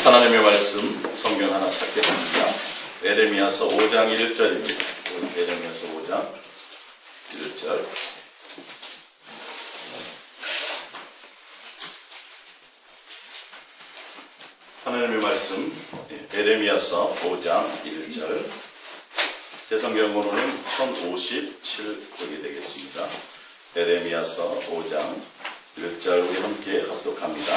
하나님의 말씀 성경 하나 찾겠습니다. 에레미야서 5장 1절입니다. 에레미야서 5장 1절. 하나님의 말씀 에레미야서 5장 1절. 제 성경으로는 1057쪽이 되겠습니다. 에레미야서 5장 1절 우리 함께 합독합니다.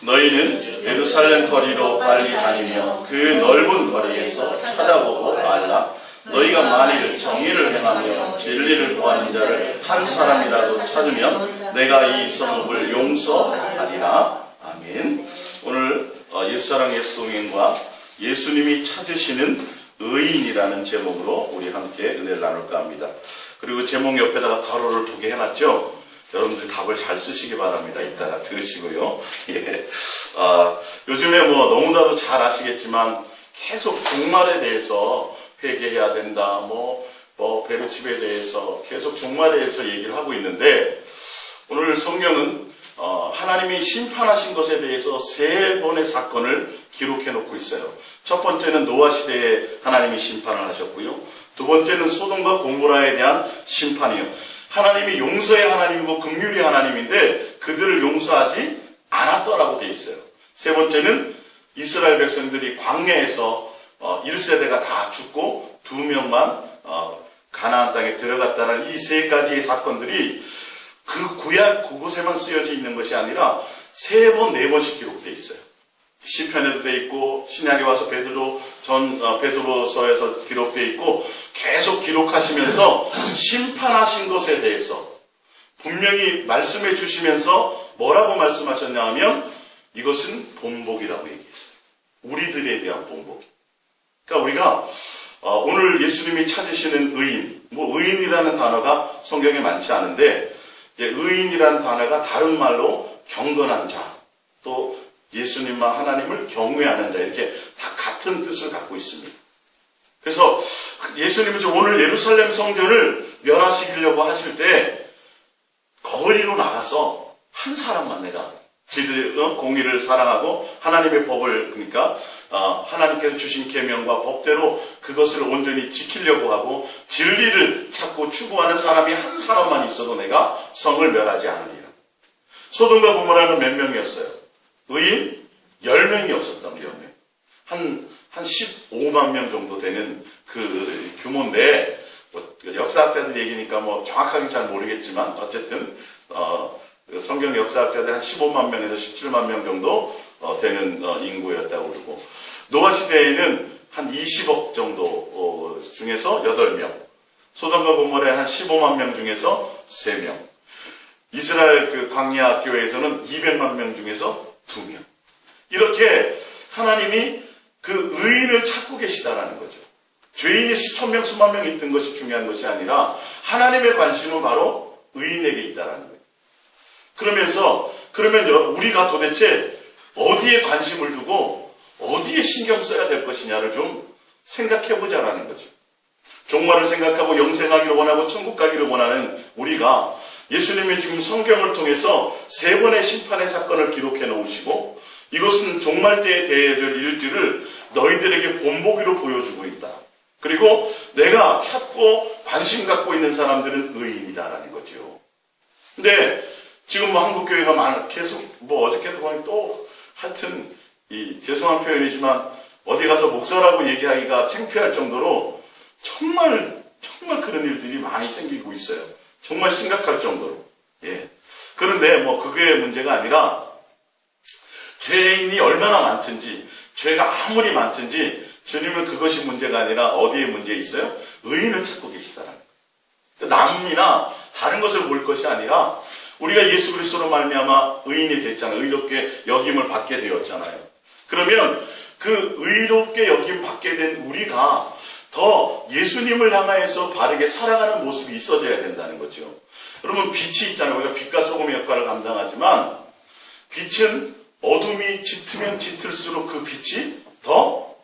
너희는 예루살렘 거리로 빨리 다니며 그 넓은 거리에서 찾아보고 말라. 너희가 만일 정의를 행하며 진리를 구하는 자를 한 사람이라도 찾으면 내가 이 성읍을 용서하리라. 아멘. 오늘 예수사랑 예수동행과 예수님이 찾으시는 의인이라는 제목으로 우리 함께 은혜를 나눌까 합니다. 그리고 제목 옆에다가 가로를 2개 해놨죠. 여러분들 답을 잘 쓰시기 바랍니다. 이따가 들으시고요. 예. 요즘에 너무나도 잘 아시겠지만 계속 종말에 대해서 회개해야 된다. 베르칩에 대해서 계속 종말에 대해서 얘기를 하고 있는데 오늘 성경은 하나님이 심판하신 것에 대해서 3번의 사건을 기록해 놓고 있어요. 첫 번째는 노아 시대에 하나님이 심판을 하셨고요. 두 번째는 소돔과 고모라에 대한 심판이요. 하나님이 용서의 하나님이고 긍휼의 하나님인데 그들을 용서하지 않았더라고 되어 있어요. 세 번째는 이스라엘 백성들이 광야에서 1세대가 다 죽고 2명만 가나안 땅에 들어갔다는 이 3가지의 사건들이 그 구약 그곳에만 쓰여져 있는 것이 아니라 3번, 4번씩 기록되어 있어요. 시편에도 되어 있고 신약에 와서 베드로서에서 기록되어 있고 계속 기록하시면서 심판하신 것에 대해서 분명히 말씀해 주시면서 뭐라고 말씀하셨냐 하면 이것은 본복이라고 얘기했어요. 우리들에 대한 본복. 그러니까 우리가 오늘 예수님이 찾으시는 의인, 의인이라는 단어가 성경에 많지 않은데 이제 의인이라는 단어가 다른 말로 경건한 자, 또 예수님과 하나님을 경외하는 자 이렇게 다 같은 뜻을 갖고 있습니다. 그래서 예수님은 오늘 예루살렘 성전을 멸하시려고 하실 때 거리로 나가서 한 사람만 내가 공의를 사랑하고 하나님의 법을 그러니까 하나님께서 주신 계명과 법대로 그것을 온전히 지키려고 하고 진리를 찾고 추구하는 사람이 한 사람만 있어도 내가 성을 멸하지 않으리라. 소돔과 고모라는 몇 명이었어요? 의인 10명이 없었다. 10명. 한 15만 명 정도 되는 그 규모인데 역사학자들 얘기니까 정확하게 잘 모르겠지만 어쨌든 성경 역사학자들 한 15만 명에서 17만 명 정도 되는 인구였다고 그러고 노아 시대에는 한 20억 정도 중에서 8명, 소돔과 고모라의 한 15만 명 중에서 3명, 이스라엘 그 광야 교회에서는 200만 명 중에서 2명. 이렇게 하나님이 그 의인을 찾고 계시다라는 거죠. 죄인이 수천 명, 수만 명 있던 것이 중요한 것이 아니라 하나님의 관심은 바로 의인에게 있다라는 거예요. 그러면 우리가 도대체 어디에 관심을 두고 어디에 신경 써야 될 것이냐를 좀 생각해 보자라는 거죠. 종말을 생각하고 영생하기를 원하고 천국 가기를 원하는 우리가 예수님이 지금 성경을 통해서 3번의 심판의 사건을 기록해 놓으시고 이것은 종말 때에 대해질 일들을 너희들에게 본보기로 보여주고 있다. 그리고 내가 찾고 관심 갖고 있는 사람들은 의인이다라는 거죠. 근데 지금 한국교회가 계속 어저께도 보니 또 하여튼 죄송한 표현이지만 어디 가서 목사라고 얘기하기가 창피할 정도로 정말 그런 일들이 많이 생기고 있어요. 정말 심각할 정도로. 예. 그런데 그게 문제가 아니라 죄인이 얼마나 많든지 죄가 아무리 많든지 주님은 그것이 문제가 아니라 어디에 문제 있어요? 의인을 찾고 계시다라는 거예요. 남이나 다른 것을 볼 것이 아니라 우리가 예수 그리스도로 말미암아 의인이 됐잖아요. 의롭게 여김을 받게 되었잖아요. 그러면 그 의롭게 여김 받게 된 우리가 더 예수님을 향하여서 바르게 살아가는 모습이 있어져야 된다는 거죠. 여러분 빛이 있잖아요. 우리가 빛과 소금의 역할을 감당하지만 빛은 어둠이 짙으면 짙을수록 그 빛이 더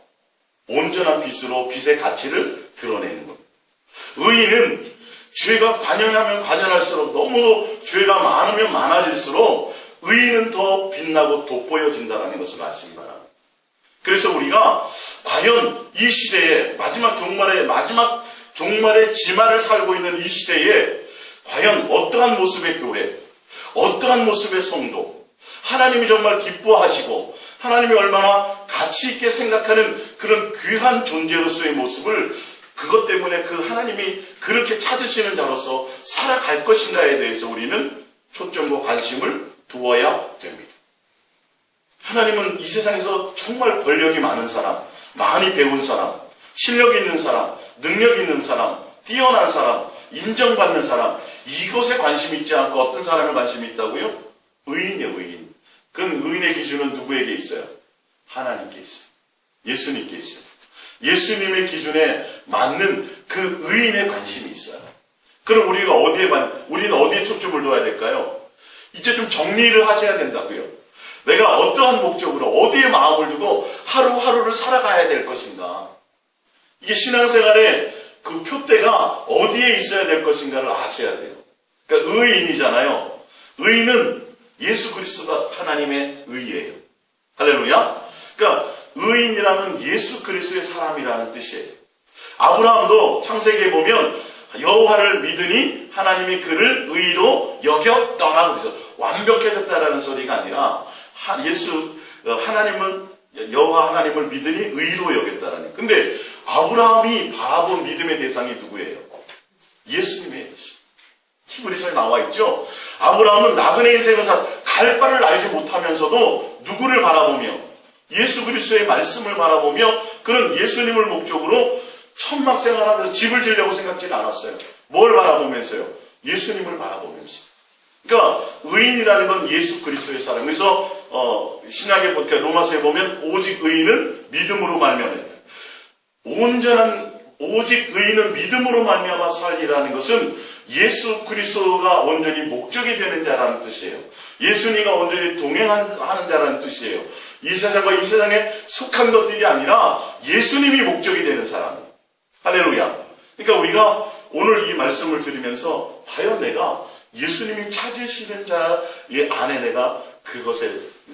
온전한 빛으로 빛의 가치를 드러내는 겁니다. 의인은 죄가 관연하면 관연할수록 너무 죄가 많으면 많아질수록 의인은 더 빛나고 돋보여진다는 것을 아시기 바랍니다. 그래서 우리가 과연 이 시대에 마지막 종말의 지말을 살고 있는 이 시대에 과연 어떠한 모습의 교회, 어떠한 모습의 성도, 하나님이 정말 기뻐하시고 하나님이 얼마나 가치 있게 생각하는 그런 귀한 존재로서의 모습을 그것 때문에 그 하나님이 그렇게 찾으시는 자로서 살아갈 것인가에 대해서 우리는 초점과 관심을 두어야 됩니다. 하나님은 이 세상에서 정말 권력이 많은 사람, 많이 배운 사람, 실력 있는 사람, 능력 있는 사람, 뛰어난 사람, 인정받는 사람, 이것에 관심이 있지 않고 어떤 사람에 관심이 있다고요? 의인이요, 의인. 그건 의인의 기준은 누구에게 있어요? 하나님께 있어요. 예수님께 있어요. 예수님의 기준에 맞는 그 의인에 관심이 있어요. 그럼 우리는 어디에 초점을 둬야 될까요? 이제 좀 정리를 하셔야 된다고요. 내가 어떠한 목적으로 어디에 마음을 두고 하루하루를 살아가야 될 것인가. 이게 신앙생활의 그 표대가 어디에 있어야 될 것인가를 아셔야 돼요. 그러니까 의인이잖아요. 의인은 예수 그리스도가 하나님의 의예요. 할렐루야. 그러니까 의인이라는 예수 그리스도의 사람이라는 뜻이에요. 아브라함도 창세기에 보면 여호와를 믿으니 하나님이 그를 의로 여겼더라. 그래서 완벽해졌다라는 소리가 아니라 하나님은 여호와 하나님을 믿으니 의로 여겼다라는. 근데 아브라함이 바라본 믿음의 대상이 누구예요? 예수님이에요. 히브리서에 나와 있죠. 아브라함은 나그네 인생을 갈 바를 알지 못하면서도 누구를 바라보며 예수 그리스도의 말씀을 바라보며 그런 예수님을 목적으로 천막 생활하면서 집을 지으려고 생각지는 않았어요. 뭘 바라보면서요? 예수님을 바라보면서. 그러니까 의인이라는 건 예수 그리스도의 사람. 그래서 신약에 보니까 로마서에 보면 오직 의인은 믿음으로 말미암아. 오직 의인은 믿음으로 말미암아 살리라는 것은 예수 그리스도가 온전히 목적이 되는 자라는 뜻이에요. 예수님과 온전히 동행하는 자라는 뜻이에요. 이 세상과 이 세상에 속한 것들이 아니라 예수님이 목적이 되는 사람. 할렐루야. 그러니까 우리가 오늘 이 말씀을 들으면서 과연 내가 예수님이 찾으시는 자의 안에 내가 그것에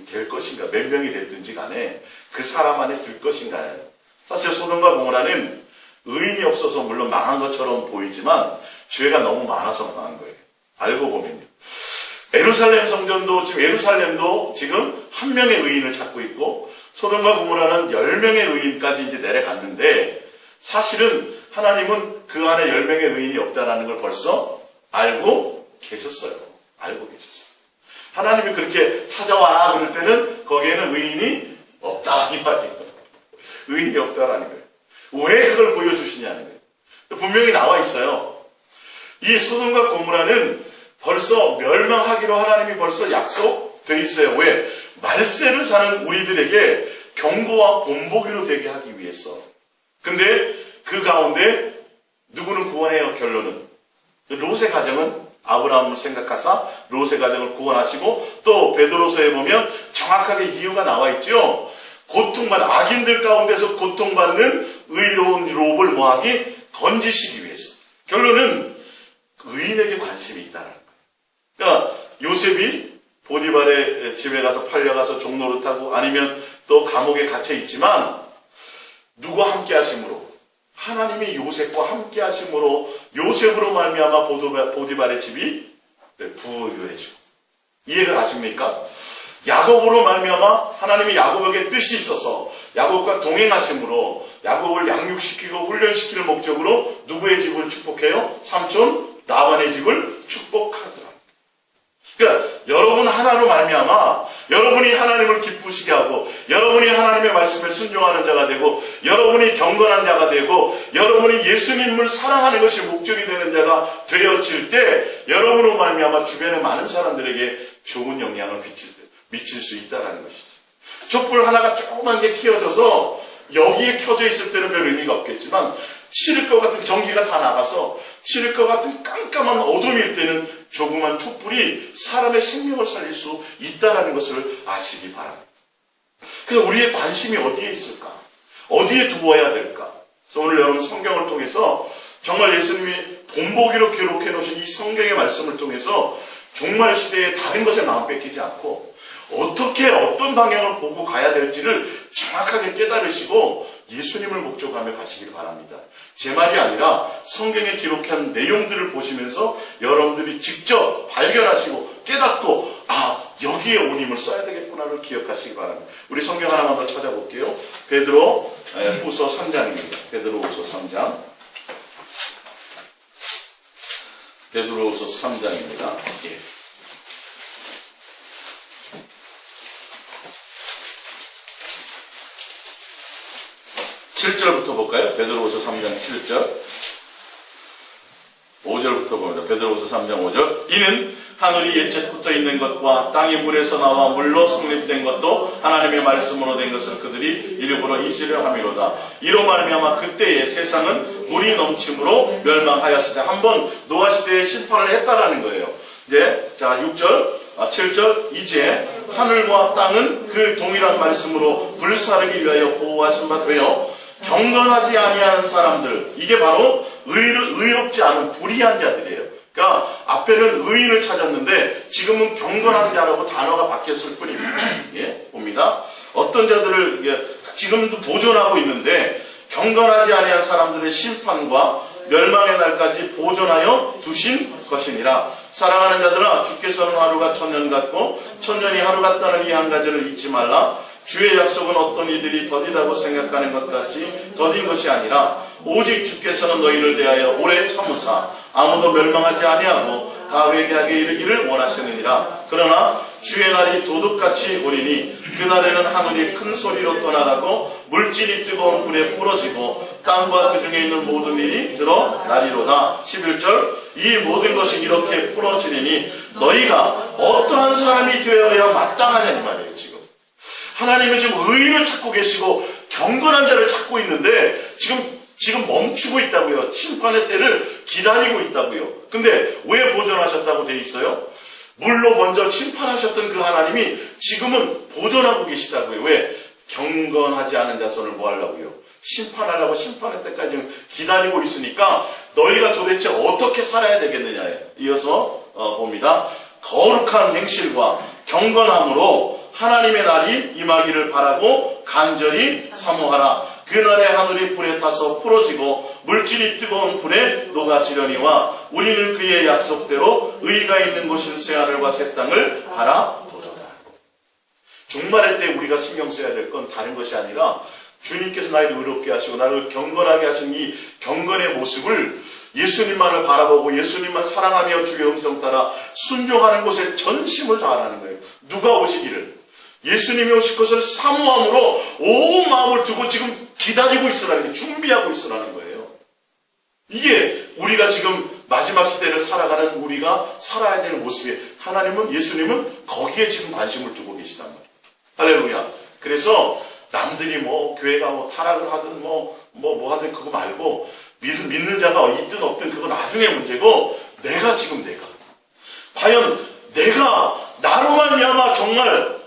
될 것인가, 몇 명이 됐든지 간에 그 사람 안에 들 것인가요? 사실 소돔과 고모라는 의인이 없어서 물론 망한 것처럼 보이지만 죄가 너무 많아서 망한 거예요. 알고 보면요. 예루살렘도 지금 한 명의 의인을 찾고 있고 소돔과 고모라는 10명의 의인까지 이제 내려갔는데 사실은 하나님은 그 안에 10명의 의인이 없다라는 걸 벌써 알고 계셨어요. 알고 계셨어요. 하나님이 그렇게 찾아와 그럴 때는 거기에는 의인이 없다 이 말이에요. 의인이 없다라는 거예요. 왜 그걸 보여주시냐는 거예요. 분명히 나와 있어요. 이 소돔과 고모라는 벌써 멸망하기로 하나님이 벌써 약속되어 있어요. 왜? 말세를 사는 우리들에게 경고와 본보기로 되게 하기 위해서. 근데 그 가운데 누구는 구원해요? 결론은. 롯의 가정은 아브라함을 생각하사 롯의 가정을 구원하시고 또 베드로서에 보면 정확하게 이유가 나와 있죠. 악인들 가운데서 고통받는 의로운 롯을 뭐하기? 건지시기 위해서. 결론은 의인에게 관심이 있다는 거예요. 그러니까 요셉이 보디발의 집에 가서 팔려가서 종노릇하고 아니면 또 감옥에 갇혀 있지만 누구와 함께 하심으로? 하나님이 요셉과 함께 하심으로 요셉으로 말미암아 보디발의 집이 부유해지고. 이해가 가십니까? 야곱으로 말미암아 하나님이 야곱에게 뜻이 있어서 야곱과 동행하심으로 야곱을 양육시키고 훈련시키는 목적으로 누구의 집을 축복해요? 삼촌 라반의 집을 축복하더라. 그러니까 여러분 하나로 말미암아 여러분이 하나님을 기쁘시게 하고 여러분이 하나님의 말씀에 순종하는 자가 되고 여러분이 경건한 자가 되고 여러분이 예수님을 사랑하는 것이 목적이 되는 자가 되어질 때 여러분으로 말미암아 주변의 많은 사람들에게 좋은 영향을 미칠 수 있다는 것이죠. 촛불 하나가 조그만 게 켜져서 여기에 켜져 있을 때는 별 의미가 없겠지만 치를 것 같은 전기가 다 나가서 치를 것 같은 깜깜한 어둠일 때는 조그만 촛불이 사람의 생명을 살릴 수 있다는 것을 아시기 바랍니다. 그래서 우리의 관심이 어디에 있을까? 어디에 두어야 될까? 그래서 오늘 여러분 성경을 통해서 정말 예수님이 본보기로 기록해 놓으신 이 성경의 말씀을 통해서 종말 시대에 다른 것에 마음 뺏기지 않고 어떻게 어떤 방향을 보고 가야 될지를 정확하게 깨달으시고 예수님을 목적하며 가시길 바랍니다. 제 말이 아니라 성경에 기록한 내용들을 보시면서 여러분들이 직접 발견하시고 깨닫고 여기에 온 힘을 써야 되겠구나를 기억하시기 바랍니다. 우리 성경 하나만 더 찾아볼게요. 베드로 후서 3장입니다. 베드로 후서 3장. 베드로 후서 3장입니다. 예. 7절부터 볼까요? 베드로후서 3장 7절. 5절부터 봅니다. 베드로후서 3장 5절. 이는 하늘이 옛적부터 있는 것과 땅이 물에서 나와 물로 성립된 것도 하나님의 말씀으로 된 것을 그들이 일부러 잊으려 함이로다. 이로 말미암아 그때의 세상은 물이 넘침으로 멸망하였을 때 한번 노아 시대에 심판을 했다라는 거예요. 네, 자 6절, 7절. 이제 하늘과 땅은 그 동일한 말씀으로 불사르기 위하여 보호하신 바 되어 경건하지 아니하는 사람들, 이게 바로 의롭지 않은 불의한 자들이에요. 그러니까 앞에는 의인을 찾았는데 지금은 경건한 자라고 단어가 바뀌었을 뿐입니다. 예, 봅니다. 어떤 자들을 지금도 보존하고 있는데 경건하지 아니한 사람들의 심판과 멸망의 날까지 보존하여 두신 것이니라. 사랑하는 자들아, 주께서는 하루가 천년 같고 천년이 하루 같다는 이 한 가지를 잊지 말라. 주의 약속은 어떤 이들이 더디다고 생각하는 것 같이 더딘 것이 아니라 오직 주께서는 너희를 대하여 오래 참으사 아무도 멸망하지 아니하고 다 회개하게 이르기를 원하시느니라. 그러나 주의 날이 도둑같이 오리니 그날에는 하늘이 큰 소리로 떠나가고 물질이 뜨거운 불에 부러지고 땅과 그 중에 있는 모든 일이 드러나리로다. 11절. 이 모든 것이 이렇게 부러지리니 너희가 어떠한 사람이 되어야 마땅하냐 이 말이에요. 하나님은 지금 의인을 찾고 계시고 경건한 자를 찾고 있는데 지금 멈추고 있다고요. 심판의 때를 기다리고 있다고요. 근데 왜 보존하셨다고 돼 있어요? 물로 먼저 심판하셨던 그 하나님이 지금은 보존하고 계시다고요. 왜? 경건하지 않은 자손을 뭐 하려고요? 심판하려고 심판의 때까지 기다리고 있으니까 너희가 도대체 어떻게 살아야 되겠느냐예요. 이어서 봅니다. 거룩한 행실과 경건함으로 하나님의 날이 임하기를 바라고 간절히 사모하라. 그날에 하늘이 불에 타서 풀어지고 물질이 뜨거운 불에 녹아지려니와 우리는 그의 약속대로 의가 있는 곳인 새하늘과 새 땅을 바라보도다. 종말의 때 우리가 신경 써야 될 건 다른 것이 아니라 주님께서 나를 의롭게 하시고 나를 경건하게 하신 이 경건의 모습을 예수님만을 바라보고 예수님만 사랑하며 주의 음성 따라 순종하는 곳에 전심을 다하라는 거예요. 누가 오시기를? 예수님이 오실 것을 사모함으로 온 마음을 두고 지금 기다리고 있으라는 거예요. 준비하고 있으라는 거예요. 이게 우리가 지금 마지막 시대를 살아가는 우리가 살아야 되는 모습이에요. 하나님은, 예수님은 거기에 지금 관심을 두고 계시단 말이에요. 할렐루야. 그래서 남들이 교회가 타락을 하든 뭐 하든 그거 말고 믿는 자가 있든 없든 그건 나중에 문제고 내가 과연 내가 나로 말미암아 정말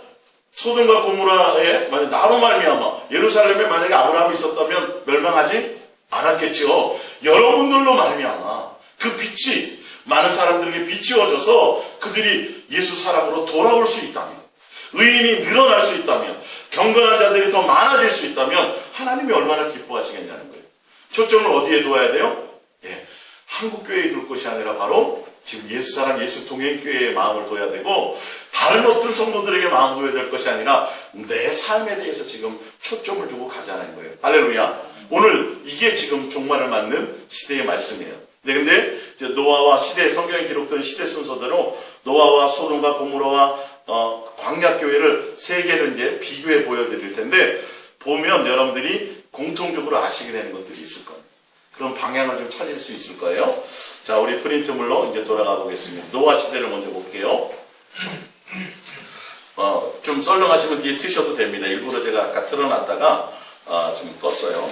소돔과 고모라에 만약 나로 말미암아 예루살렘에 만약에 아브라함이 있었다면 멸망하지 않았겠죠. 여러분들로 말미암아 그 빛이 많은 사람들에게 비추어져서 그들이 예수 사랑으로 돌아올 수 있다면, 의인이 늘어날 수 있다면, 경건한 자들이 더 많아질 수 있다면 하나님이 얼마나 기뻐하시겠냐는 거예요. 초점을 어디에 두어야 돼요? 한국교회에 둘 것이 아니라 바로 지금 예수 사랑, 예수 동행교회에 마음을 둬야 되고 다른 어떤 성도들에게 마음 둬야 될 것이 아니라 내 삶에 대해서 지금 초점을 두고 가자는 거예요. 할렐루야. 오늘 이게 지금 종말을 맞는 시대의 말씀이에요. 네, 근데 이제 노아와 시대, 성경에 기록된 시대 순서대로 노아와 소돔과 고모라와 광야교회를 세 개를 이제 비교해 보여드릴 텐데 보면 여러분들이 공통적으로 아시게 되는 것들이 있을 겁니다. 그런 방향을 좀 찾을 수 있을 거예요. 자, 우리 프린트물로 이제 돌아가 보겠습니다. 노아 시대를 먼저 볼게요. 좀 썰렁하시면 뒤에 트셔도 됩니다. 일부러 제가 아까 틀어놨다가 좀 껐어요.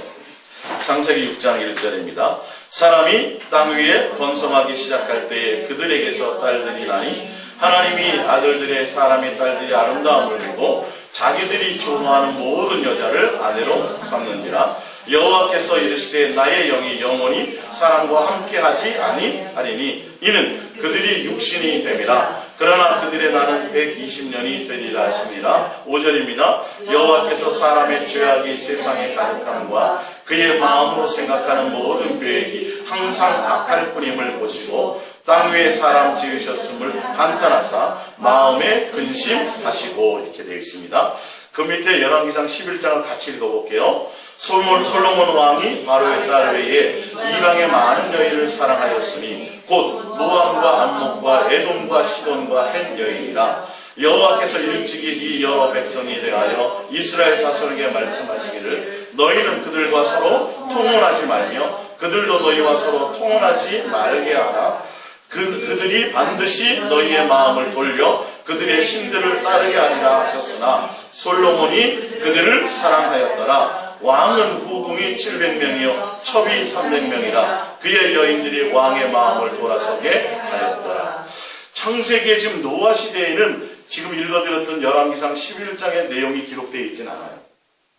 창세기 6장 1절입니다. 사람이 땅 위에 번성하기 시작할 때에 그들에게서 딸들이 나니 하나님이 아들들의 사람의 딸들이 아름다움을 보고 자기들이 좋아하는 모든 여자를 아내로 삼는지라. 여호와께서 이르시되 나의 영이 영원히 사람과 함께하지 아니하리니 이는 그들이 육신이 됨이라. 그러나 그들의 날은 120년이 되리라 하십니다. 5절입니다. 여호와께서 사람의 죄악이 세상에 가득함과 그의 마음으로 생각하는 모든 계획이 항상 악할 뿐임을 보시고 땅 위에 사람 지으셨음을 한탄하사 마음에 근심하시고, 이렇게 되어 있습니다. 그 밑에 열왕기상 11장을 같이 읽어볼게요. 솔로몬 왕이 바로의 딸 외에 이방의 많은 여인을 사랑하였으니 곧 모함과 암몬과 에돔과 시돈과 헷 여인이라. 여호와께서 일찍이 이 여러 백성에 대하여 이스라엘 자손에게 말씀하시기를 너희는 그들과 서로 통혼하지 말며 그들도 너희와 서로 통혼하지 말게 하라. 그들이 반드시 너희의 마음을 돌려 그들의 신들을 따르게 하리라 하셨으나 솔로몬이 그들을 사랑하였더라. 왕은 후궁이 700명이요 첩이 300명이라. 그의 여인들이 왕의 마음을 돌아서게 하였더라. 창세기에 지금 노아 시대에는 지금 읽어드렸던 열왕기상 11장의 내용이 기록되어 있진 않아요.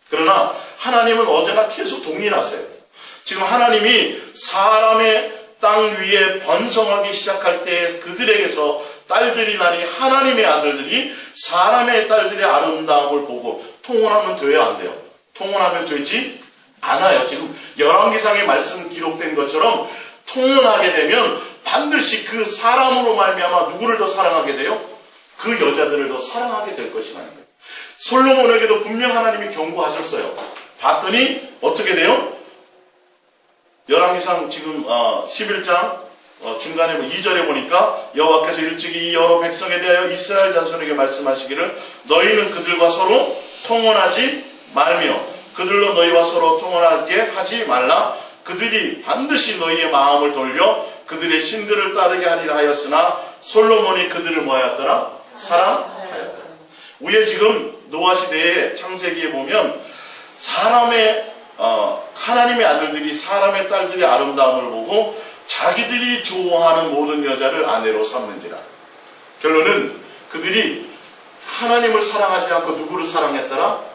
그러나 하나님은 어제나 계속 동일하세요. 지금 하나님이 사람의 땅 위에 번성하기 시작할 때 그들에게서 딸들이 나니 하나님의 아들들이 사람의 딸들의 아름다움을 보고 통혼하면 돼야 안 돼요? 통혼하면 되지 않아요. 지금 열왕기상에 말씀 기록된 것처럼 통혼하게 되면 반드시 그 사람으로 말미암아 누구를 더 사랑하게 돼요? 그 여자들을 더 사랑하게 될 것이라는 거예요. 솔로몬에게도 분명 하나님이 경고하셨어요. 봤더니 어떻게 돼요? 열왕기상 지금 11장 중간에 2절에 보니까 여호와께서 일찍이 이 여러 백성에 대하여 이스라엘 자손에게 말씀하시기를 너희는 그들과 서로 통혼하지 말며 그들로 너희와 서로 통혼하게 하지 말라. 그들이 반드시 너희의 마음을 돌려 그들의 신들을 따르게 하리라 하였으나 솔로몬이 그들을 뭐하였더라? 사랑하였더라. 위에 지금 노아 시대의 창세기에 보면 사람의 하나님의 아들들이 사람의 딸들의 아름다움을 보고 자기들이 좋아하는 모든 여자를 아내로 삼는지라. 결론은 그들이 하나님을 사랑하지 않고 누구를 사랑했더라?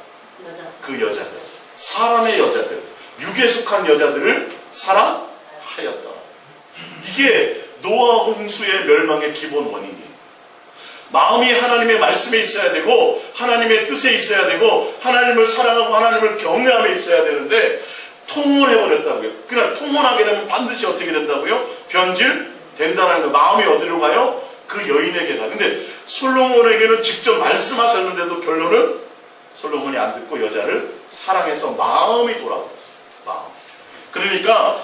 그 여자들, 사람의 여자들, 육에 속한 여자들을 사랑하였더라. 이게 노아 홍수의 멸망의 기본 원인이에요. 마음이 하나님의 말씀에 있어야 되고 하나님의 뜻에 있어야 되고 하나님을 사랑하고 하나님을 경외함에 있어야 되는데 통혼해버렸다고요. 그러나 통혼하게 되면 반드시 어떻게 된다고요? 변질된다는 거예요. 마음이 어디로 가요? 그 여인에게 가요. 근데 솔로몬에게는 직접 말씀하셨는데도 결론은 솔로몬이 안 듣고 여자를 사랑해서 마음이 돌아왔어요. 마음. 그러니까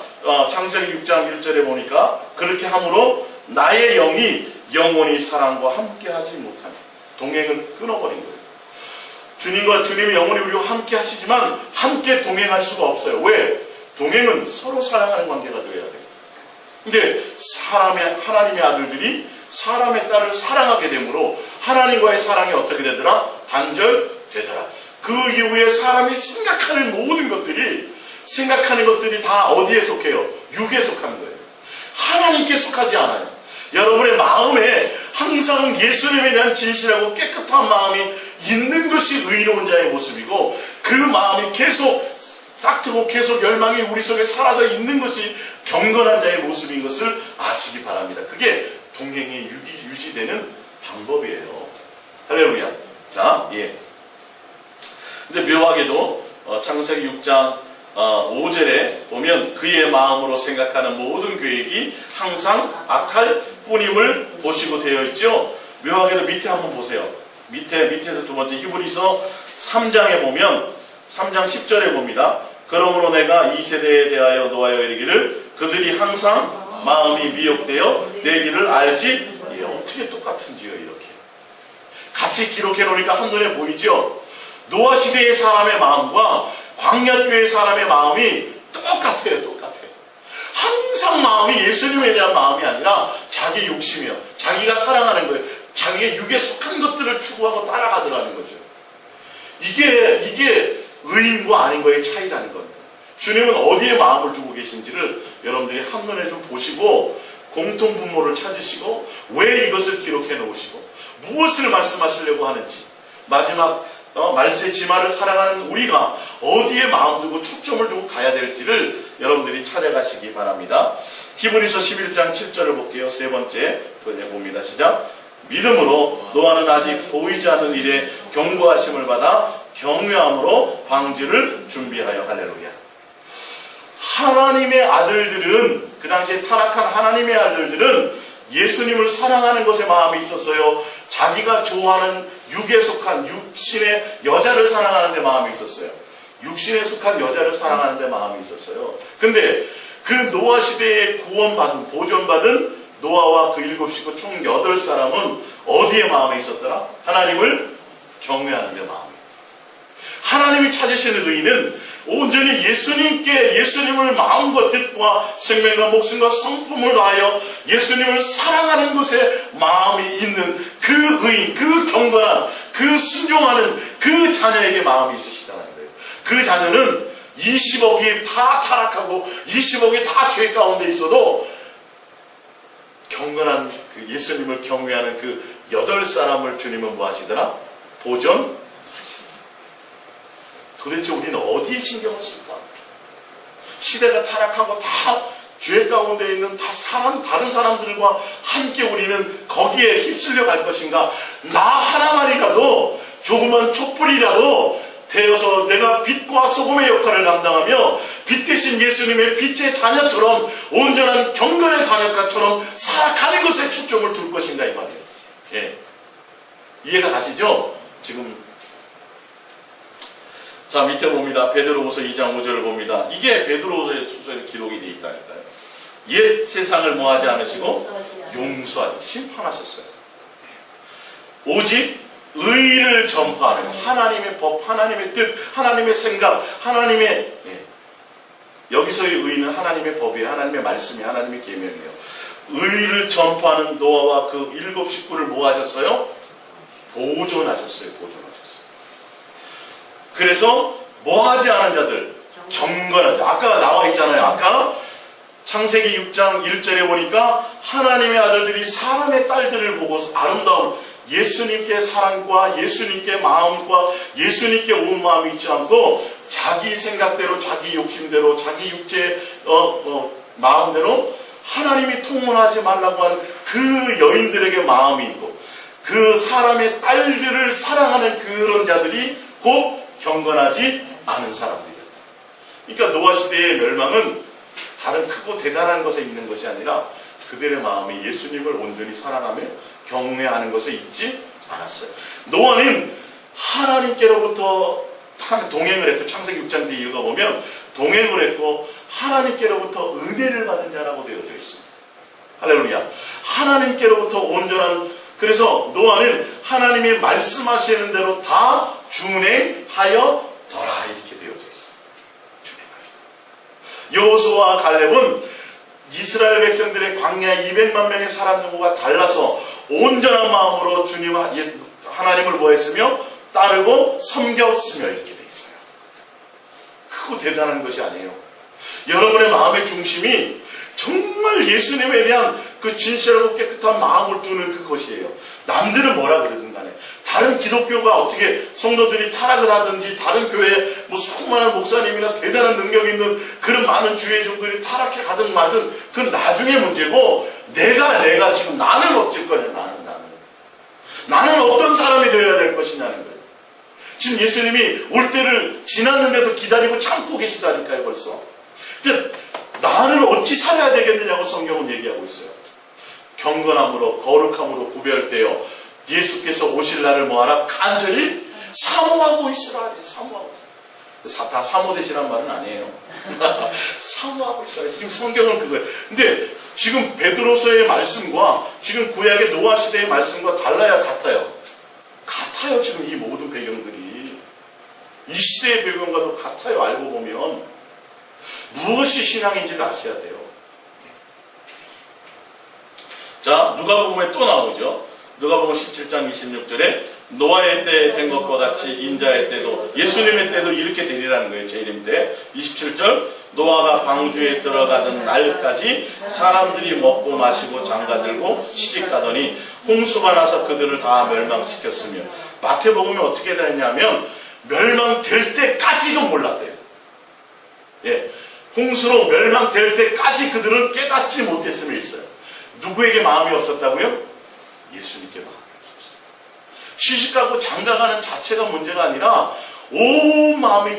창세기 6장 1절에 보니까 그렇게 함으로 나의 영이 영원히 사랑과 함께 하지 못하는 동행을 끊어버린 거예요. 주님이 영원히 우리와 함께 하시지만 함께 동행할 수가 없어요. 왜? 동행은 서로 사랑하는 관계가 되어야 돼요. 근데 하나님의 아들들이 사람의 딸을 사랑하게 되므로 하나님과의 사랑이 어떻게 되더라? 단절되더라. 그 이후에 사람이 생각하는 것들이 다 어디에 속해요? 육에 속하는 거예요. 하나님께 속하지 않아요. 여러분의 마음에 항상 예수님에 대한 진실하고 깨끗한 마음이 있는 것이 의로운 자의 모습이고 그 마음이 계속 싹트고 계속 열망이 우리 속에 사라져 있는 것이 경건한 자의 모습인 것을 아시기 바랍니다. 그게 동행이 유지되는 방법이에요. 할렐루야. 자, 예. 근데 묘하게도 창세기 6장 5절에 보면 그의 마음으로 생각하는 모든 계획이 항상 악할 뿐임을 보시고 되어 있죠. 묘하게도 밑에 한번 보세요. 밑에서 두 번째 히브리서 3장에 보면 3장 10절에 봅니다. 그러므로 내가 이 세대에 대하여 노하여 이르기를 그들이 항상 마음이 미혹되어 내 길을 알지. 어떻게 똑같은지요. 이렇게 같이 기록해 놓으니까 한눈에 보이죠. 노아 시대의 사람의 마음과 광야교의 사람의 마음이 똑같아요. 항상 마음이 예수님에 대한 마음이 아니라 자기 욕심이요. 자기가 사랑하는 거예요. 자기의 육에 속한 것들을 추구하고 따라가더라는 거죠. 이게 의인과 아닌 거의 차이라는 겁니다. 주님은 어디에 마음을 두고 계신지를 여러분들이 한눈에 좀 보시고 공통분모를 찾으시고 왜 이것을 기록해 놓으시고 무엇을 말씀하시려고 하는지 마지막 말세 지마를 사랑하는 우리가 어디에 마음 두고 초점을 두고 가야 될지를 여러분들이 찾아가시기 바랍니다. 히브리서 11장 7절을 볼게요. 세 번째 봅니다. 시작. 믿음으로 노아는 아직 보이지 않는 일에 경고하심을 받아 경외함으로 방주를 준비하여. 할렐루야. 하나님의 아들들은, 그 당시에 타락한 하나님의 아들들은 예수님을 사랑하는 것에 마음이 있었어요. 자기가 좋아하는 육에 속한 육신의 여자를 사랑하는 데 마음이 있었어요. 육신에 속한 여자를 사랑하는 데 마음이 있었어요. 근데 그 노아 시대에 구원받은, 보존받은 노아와 그 7식구 총 8사람은 어디에 마음이 있었더라? 하나님을 경외하는 데 마음이 있다. 하나님이 찾으시는 의인은 온전히 예수님을 마음과 뜻과 생명과 목숨과 성품을 다하여 예수님을 사랑하는 것에 마음이 있는 그 의인, 그 경건한, 그 순종하는 그 자녀에게 마음이 있으시다는 거예요. 그 자녀는 20억이 다 타락하고 20억이 다 죄 가운데 있어도 경건한 그 예수님을 경외하는 그 8사람을 주님은 뭐 하시더라? 보존. 도대체 우리는 어디에 신경을 쓸까? 시대가 타락하고 다 죄 가운데 있는 다른 사람들과 함께 우리는 거기에 휩쓸려 갈 것인가? 나 하나만이라도 조그만 촛불이라도 되어서 내가 빛과 소금의 역할을 감당하며 빛 대신 예수님의 빛의 자녀처럼 온전한 경건의 자녀처럼 살아가는 것에 초점을 둘 것인가 이 말이에요. 예. 이해가 가시죠? 지금 자, 밑에 봅니다. 베드로후서 2장 5절을 봅니다. 이게 베드로후서의 소설에 기록이 되어 있다니까요. 옛 세상을 뭐하지 않으시고 용서하지, 심판하셨어요. 오직 의를 전파하는 하나님의 법, 하나님의 뜻, 하나님의 생각, 하나님의 여기서의 의는 하나님의 법이에요. 하나님의 말씀이 하나님의 계명이에요. 의를 전파하는 노아와 그 7식구를 뭐 하셨어요? 보존하셨어요. 그래서 뭐 하지 않은 자들, 경건하죠. 아까 나와 있잖아요. 아까 창세기 6장 1절에 보니까 하나님의 아들들이 사람의 딸들을 보고 아름다운 예수님께 사랑과 예수님께 마음과 예수님께 온 마음이 있지 않고 자기 생각대로, 자기 욕심대로, 자기 육체의 마음대로 하나님이 통혼하지 말라고 하는 그 여인들에게 마음이 있고 그 사람의 딸들을 사랑하는 그런 자들이 곧 경건하지 않은 사람들이었다. 그러니까 노아 시대의 멸망은 다른 크고 대단한 것에 있는 것이 아니라 그들의 마음이 예수님을 온전히 사랑하며 경외하는 것에 있지 않았어요. 노아는 하나님께로부터 동행을 했고, 창세기 6장 뒤에 읽어보면 동행을 했고 하나님께로부터 은혜를 받은 자라고 되어져 있습니다. 할렐루야. 하나님께로부터 온전한, 그래서 노아는 하나님이 말씀하시는 대로 다 준행하여 더라 이렇게 되어져 있어요. 여호수아와 갈렙은 이스라엘 백성들의 광야 200만 명의 사람들과 달라서 온전한 마음으로 주님 하나님을 뭐했으며 따르고 섬겼으며 이렇게 돼 있어요. 크고 대단한 것이 아니에요. 여러분의 마음의 중심이 정말 예수님에 대한 그 진실하고 깨끗한 마음을 두는 그것이에요. 남들은 뭐라 그러든 간에, 다른 기독교가 어떻게 성도들이 타락을 하든지, 다른 교회에 뭐 수많은 목사님이나 대단한 능력 있는 그런 많은 주의 종들이 타락해 가든 마든 그건 나중에 문제고, 내가 지금 나는 어쩔 거냐, 나는 어떤 사람이 되어야 될 것이냐는 거예요. 지금 예수님이 올 때를 지났는데도 기다리고 참고 계시다니까요, 벌써. 근데 나는 어찌 살아야 되겠느냐고 성경은 얘기하고 있어요. 경건함으로, 거룩함으로 구별되어 예수께서 오실 날을 뭐하라? 간절히 사모하고 있으라. 사모하고. 다 사모되시란 말은 아니에요. 사모하고 있어요. 지금 성경은 그거예요. 근데 지금 베드로서의 말씀과 지금 구약의 노아 시대의 말씀과 달라야 같아요. 같아요. 지금 이 모든 배경들이. 이 시대의 배경과도 같아요. 알고 보면. 무엇이 신앙인지를 아셔야 돼요. 자, 누가복음에 또 나오죠. 누가복음 17장 26절에 노아의 때 된 것과 같이 인자의 때도, 예수님의 때도 이렇게 되리라는 거예요. 재림 때. 27절, 노아가 방주에 들어가던 날까지 사람들이 먹고 마시고 장가들고 시집가더니 홍수가 나서 그들을 다 멸망시켰으며, 마태복음에 어떻게 되냐면 멸망될 때까지도 몰랐대요. 예, 홍수로 멸망될 때까지 그들은 깨닫지 못했음에 있어요. 누구에게 마음이 없었다고요? 예수님께 마음이 없었어요. 시집가고 장가가는 자체가 문제가 아니라 온 마음이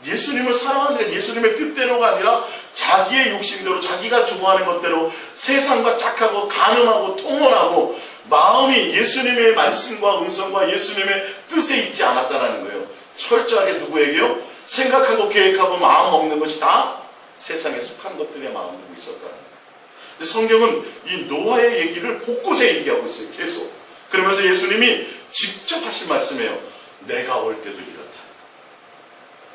예수님을 사랑하는 예수님의 뜻대로가 아니라 자기의 욕심대로 자기가 좋아하는 것대로 세상과 짝하고 간음하고 통혼하고 마음이 예수님의 말씀과 음성과 예수님의 뜻에 있지 않았다는 거예요. 철저하게 누구에게요? 생각하고 계획하고 마음 먹는 것이 다 세상에 속한 것들에 마음 두고 있었다는 거예요. 근데 성경은 이 노아의 얘기를 곳곳에 얘기하고 있어요. 계속. 그러면서 예수님이 직접 하신 말씀이에요. 내가 올 때도 이렇다.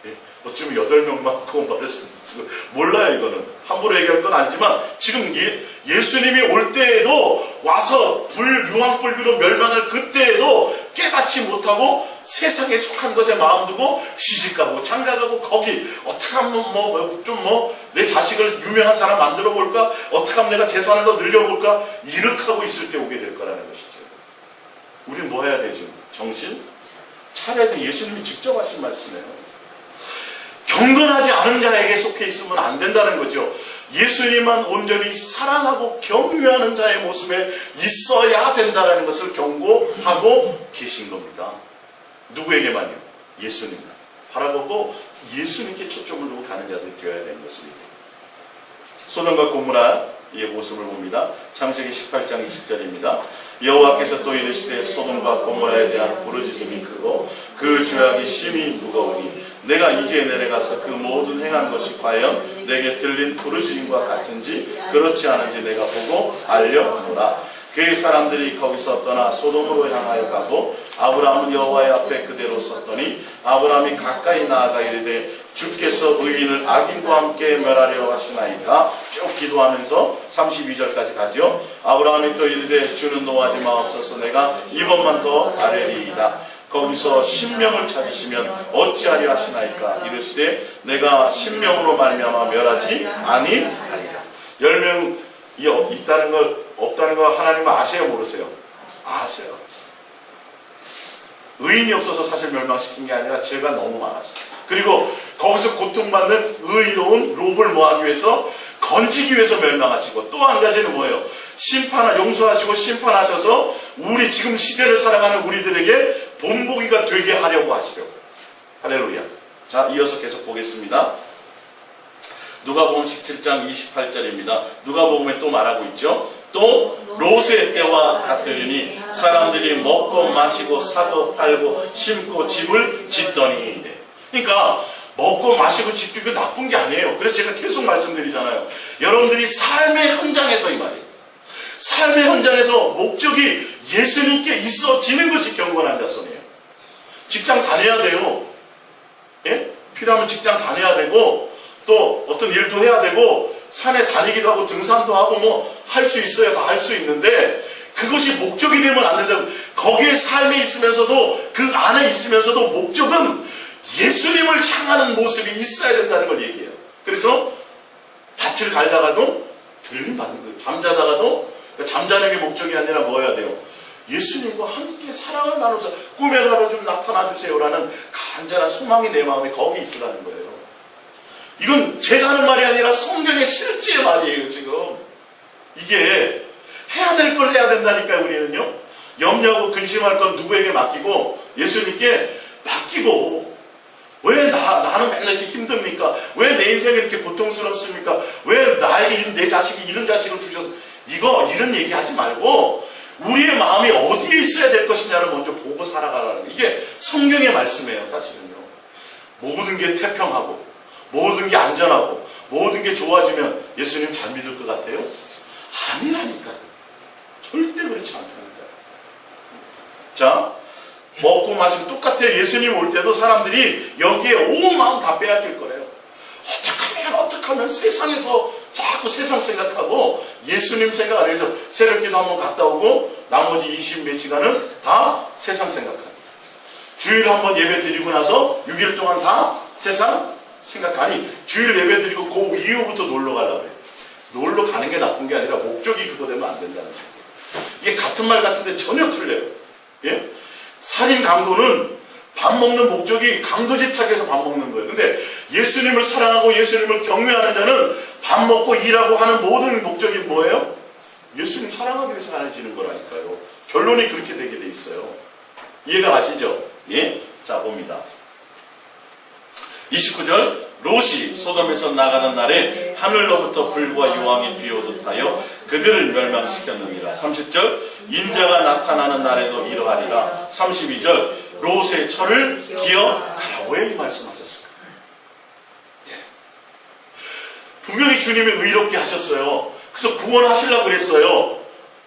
예? 어쩌면 8명만 구원받을 수 있을지 몰라요. 이거는 함부로 얘기할 건 아니지만 지금 예수님이 올 때에도 와서 유황불비로 멸망할 그때에도 깨닫지 못하고 세상에 속한 것에 마음 두고 시집가고 장가가고 거기 어떻게 하면 내 자식을 유명한 사람 만들어 볼까, 어떻게 하면 내가 재산을 더 늘려볼까 이렇게 하고 있을 때 오게 될 거라는 것이죠. 우린 뭐 해야 되죠? 정신 차려야 돼. 예수님이 직접 하신 말씀이에요. 경건하지 않은 자에게 속해 있으면 안 된다는 거죠. 예수님만 온전히 사랑하고 경외하는 자의 모습에 있어야 된다는 것을 경고하고 계신 겁니다. 누구에게만요? 예수님 바라보고 예수님께 초점을 두고 가는 자들이 되어야 되는 것입니다. 소돔과 고모라의 모습을 봅니다. 창세기 18장 20절입니다. 여호와께서 또 이르시되 소돔과 고모라에 대한 부르짖음이 크고 그 죄악이 심히 무거우니 내가 이제 내려가서 그 모든 행한 것이 과연 내게 들린 부르짖음과 같은지 그렇지 않은지 내가 보고 알려하노라. 그의 사람들이 거기서 떠나 소돔으로 향하여 가고 아브라함은 여호와의 앞에 그대로 섰더니 아브라함이 가까이 나아가 이르되 주께서 의인을 악인과 함께 멸하려 하시나이까. 쭉 기도하면서 32절까지 가죠. 아브라함이 또 이르되 주는 노하지 마옵소서. 내가 이번만 더 아뢰리이다. 거기서 신명을 찾으시면 어찌하려 하시나이까. 이르시되 내가 신명으로 말미암아 멸하지 아니하리라. 10명이 있다는 걸 없다는 걸 하나님은 아세요 모르세요? 아세요. 의인이 없어서 사실 멸망시킨 게 아니라 죄가 너무 많았어요. 그리고 거기서 고통받는 의로운 롭을 모하기 위해서 건지기 위해서 멸망하시고 또 한 가지는 뭐예요? 용서하시고 심판하셔서 우리 지금 시대를 살아가는 우리들에게 본보기가 되게 하려고 하시려고. 할렐루야. 자, 이어서 계속 보겠습니다. 누가복음 17장 28절입니다. 누가복음에 또 말하고 있죠. 또 롯의 때와 같으니 사람들이 먹고 마시고 사고 팔고 심고 집을 짓더니. 그러니까 먹고 마시고 집 짓고 나쁜 게 아니에요. 그래서 제가 계속 말씀드리잖아요. 여러분들이 삶의 현장에서 이 말이에요. 삶의 현장에서 목적이 예수님께 있어지는 것이 경건한 자손이에요. 직장 다녀야 돼요. 예? 필요하면 직장 다녀야 되고 또 어떤 일도 해야 되고 산에 다니기도 하고 등산도 하고 할 수 있어야 다 할 수 있는데 그것이 목적이 되면 안 된다고. 거기에 삶에 있으면서도 그 안에 있으면서도 목적은 예수님을 향하는 모습이 있어야 된다는 걸 얘기해요. 그래서 밭을 갈다가도 들림 받는 거예요. 잠자다가도 잠자는 게 목적이 아니라 뭐 해야 돼요? 예수님과 함께 사랑을 나누자. 꿈에라도 좀 나타나 주세요라는 간절한 소망이 내 마음에 거기 있으라는 거예요. 이건 제가 하는 말이 아니라 성경의 실제의 말이에요. 지금 이게 해야 될 걸 해야 된다니까요. 우리는요. 염려하고 근심할 건 누구에게 맡기고 예수님께 맡기고. 왜 나는 맨날 이렇게 힘듭니까? 왜 내 인생이 이렇게 고통스럽습니까? 왜 나에게 내 자식이 이런 자식을 주셔서 이런 얘기 하지 말고 우리의 마음이 어디에 있어야 될 것이냐를 먼저 보고 살아가라는 거예요. 이게 성경의 말씀이에요. 사실은요. 모든 게 태평하고 모든 게 안전하고 모든 게 좋아지면 예수님 잘 믿을 것 같아요? 아니라니까요. 절대 그렇지 않답니다. 자, 먹고 마시고 똑같아요. 예수님 올 때도 사람들이 여기에 온 마음 다 빼앗길 거래요. 어떻게 하면 세상에서 자꾸 세상 생각하고 예수님 생각 안 해서 새벽기도 한번 갔다 오고 나머지 20몇 시간은 다 세상 생각합니다. 주일 한번 예배 드리고 나서 6일 동안 다 세상 생각하니 주일 예배 드리고 그 이후부터 놀러 가려고 해요. 놀러 가는 게 나쁜 게 아니라 목적이 그거 되면 안 된다는 거예요. 이게 같은 말 같은데 전혀 틀려요. 예? 살인 강도는 밥 먹는 목적이 강도짓 하기 위해서 밥 먹는 거예요. 근데 예수님을 사랑하고 예수님을 경외하는 자는 밥 먹고 일하고 하는 모든 목적이 뭐예요? 예수님 사랑하기 위해서 하는 거라니까요. 결론이 그렇게 되게 돼 있어요. 이해가 가시죠? 예? 자, 봅니다. 29절, 롯이 소돔에서 나가는 날에 하늘로부터 불과 유황이 비오듯 하여 그들을 멸망시켰느니라. 30절, 인자가 나타나는 날에도 이러하리라. 32절, 롯의 철을 기억하라. 왜 이 말씀하셨을까? 예. 분명히 주님이 의롭게 하셨어요. 그래서 구원하시려고 그랬어요.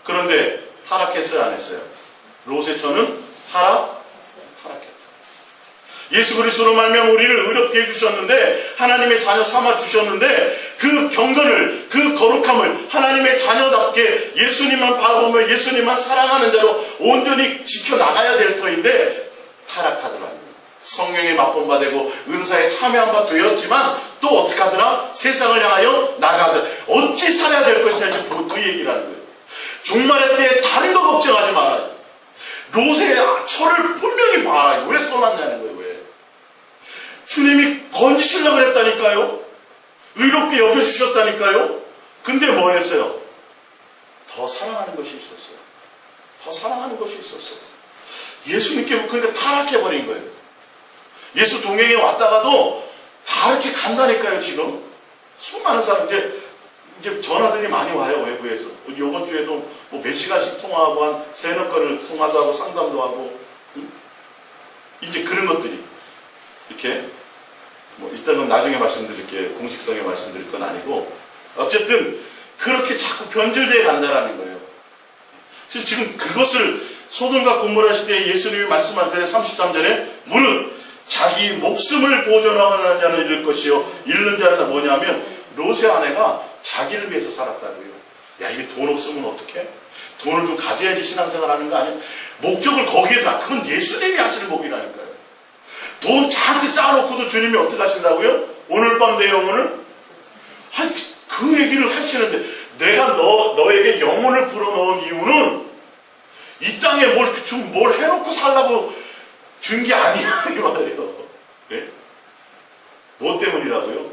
그런데 타락했어요, 안 했어요? 롯의 철은 타락했다. 예수 그리스도로 말미암아 우리를 의롭게 해주셨는데, 하나님의 자녀 삼아 주셨는데, 그 경건을, 그 거룩함을 하나님의 자녀답게 예수님만 바라보며 예수님만 사랑하는 자로 온전히 지켜나가야 될 터인데 타락하더라. 성령에 맛본바 되고 은사에 참여한 바 되었지만 또 어떻게 하더라? 세상을 향하여 나가더라. 어찌 살아야 될 것이냐, 지금 그 얘기라는 거예요. 종말의 때에 다른 거 걱정하지 말아요. 롯의 철을 분명히 봐라. 왜 써놨냐는 거예요. 왜? 주님이 건지시려고 그랬다니까요. 의롭게 여겨주셨다니까요. 근데 뭐 했어요? 더 사랑하는 것이 있었어요. 더 사랑하는 것이 있었어요. 예수님께 그러니까 타락해버린 거예요. 예수 동행에 왔다가도 다 이렇게 간다니까요. 지금 수많은 사람 이제 전화들이 많이 와요. 외부에서. 이번 주에도 뭐 몇 시간씩 통화하고 한 세너 건을 통화도 하고 상담도 하고 이제 그런 것들이 이렇게 뭐 일단은 나중에 말씀드릴게요. 공식성에 말씀드릴 건 아니고 어쨌든 그렇게 자꾸 변질되어 간다라는 거예요. 지금 그것을 소돔과 고모라 시대에 예수님이 말씀한 때 33절에 무릇 자기 목숨을 보존하는 자는 잃을 것이요 잃는 자는 뭐냐면 롯의 아내가 자기를 위해서 살았다고요. 야, 이게 돈 없으면 어떡해? 돈을 좀 가져야지 신앙생활 하는 거 아니야? 목적을 거기에 놔. 그건 예수님이 하시는 목이라니까요. 돈 잔뜩 쌓아놓고도 주님이 어떻게 하신다고요? 오늘 밤 내 영혼을? 아니, 그 얘기를 하시는데 내가 너에게 영혼을 불어넣은 이유는 이 땅에 뭘 해놓고 살라고 준 게 아니야, 이 말이에요. 네? 뭐 때문이라고요?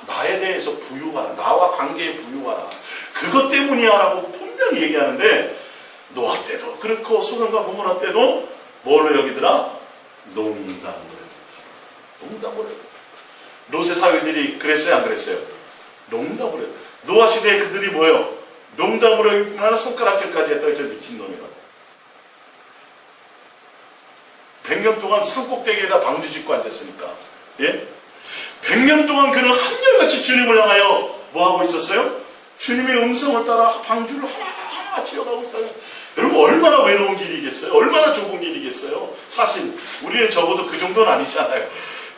나에 대해서 부유하라. 나와 관계에 부유하라. 그것 때문이야 라고 분명히 얘기하는데 노아 때도 그렇고 소돔과 고모라 때도 뭘로 여기더라? 농담으로 여기더라. 농담으로 여기더라. 롯의 사위들이 그랬어요, 안 그랬어요? 농담으로 여기더라. 노아 시대에 그들이 뭐예요? 농담으로 여기더라. 손가락질까지 했다고 저 미친놈이라고. 100년 동안 산꼭대기에다 방주 짓고 앉았으니까. 예? 100년 동안 그는 한결같이 주님을 향하여 뭐 하고 있었어요? 주님의 음성을 따라 방주를 하나하나 지어가고 있다는. 여러분 얼마나 외로운 길이겠어요? 얼마나 좁은 길이겠어요? 사실 우리는 적어도 그 정도는 아니잖아요.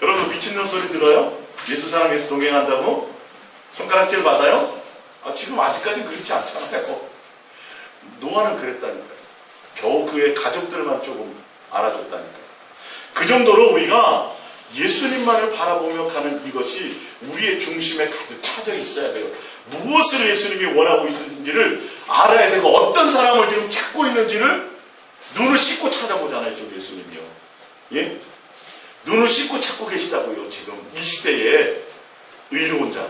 여러분 미친놈 소리 들어요? 예수 사랑해서 동행한다고? 손가락질 받아요? 지금 아직까지는 그렇지 않잖아요. 노아는 그랬다니까요. 겨우 그의 가족들만 조금 알아줬다니까요. 그 정도로 우리가 예수님만을 바라보며 가는 이것이 우리의 중심에 가득 차져 있어야 돼요. 무엇을 예수님이 원하고 있는지를 알아야 되고 어떤 사람을 지금 찾고 있는지를 눈을 씻고 찾아보잖아요. 지금 예수님이요. 예? 눈을 씻고 찾고 계시다고요. 지금 이 시대에 의로운 자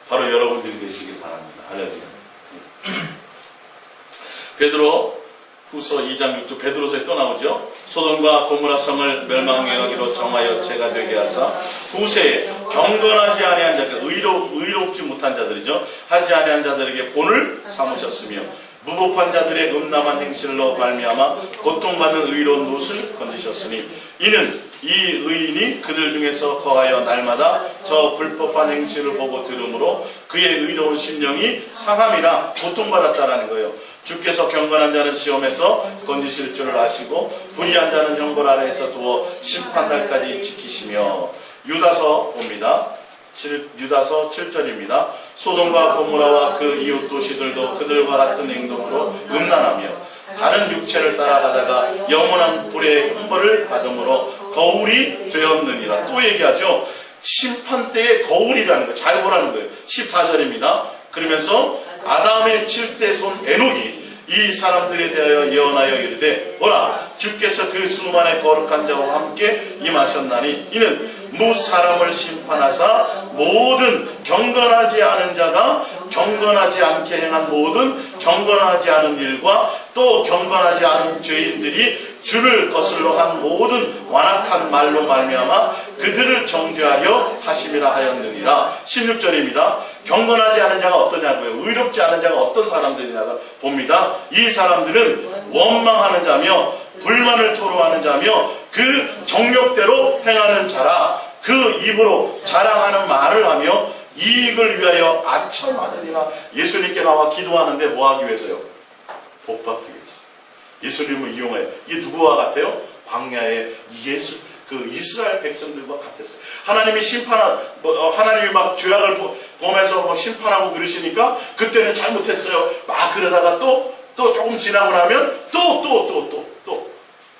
바로 여러분들이 되시길 바랍니다. 할렐루야. 베드로 후서 2장 6절 베드로서에 또 나오죠. 소돔과 고모라 성을 멸망하기로 정하여 죄가 되게 하사 두세에 경건하지 아니한 자들, 의롭지 못한 자들이죠. 하지 아니한 자들에게 본을 삼으셨으며 무법한 자들의 음란한 행실로 말미암아 고통받는 의로운 롯을 건지셨으니 이는 이 의인이 그들 중에서 거하여 날마다 저 불법한 행실을 보고 들으므로 그의 의로운 심령이 상함이라 고통받았다라는 거예요. 주께서 경건한 자는 시험에서 건지실 줄을 아시고 불의한 자는 형벌 아래에서 두어 심판날까지 지키시며. 유다서 봅니다. 유다서 7절입니다. 소돔과 고모라와 그 이웃 도시들도 그들과 같은 행동으로 음란하며 다른 육체를 따라가다가 영원한 불의 형벌을 받음으로 거울이 되었느니라. 또 얘기하죠. 심판 때의 거울이라는 거예요. 잘 보라는 거예요. 14절입니다. 그러면서 아담의 7대 손 에녹이 이 사람들에 대하여 예언하여 이르되 보라 주께서 그 수만의 거룩한 자와 함께 임하셨나니 이는 무 사람을 심판하사 모든 경건하지 않은 자가 경건하지 않게 행한 모든 경건하지 않은 일과 또 경건하지 않은 죄인들이 주를 거슬러 한 모든 완악한 말로 말미암아 그들을 정죄하려 하심이라 하였느니라. 16절입니다. 경건하지 않은 자가 어떠냐고요? 의롭지 않은 자가 어떤 사람들이냐가 봅니다. 이 사람들은 원망하는 자며 불만을 토로하는 자며 그 정욕대로 행하는 자라. 그 입으로 자랑하는 말을 하며 이익을 위하여 아첨하느니라. 예수님께 나와 기도하는데 뭐 하기 위해서요? 복 받기 위해서. 예수님을 이용해요. 이게 누구와 같아요? 광야의 이스라엘 백성들과 같았어요. 하나님이 하나님이 막 죄악을 범해서 막 심판하고 그러시니까 그때는 잘못했어요. 막 그러다가 또 조금 지나고 나면 또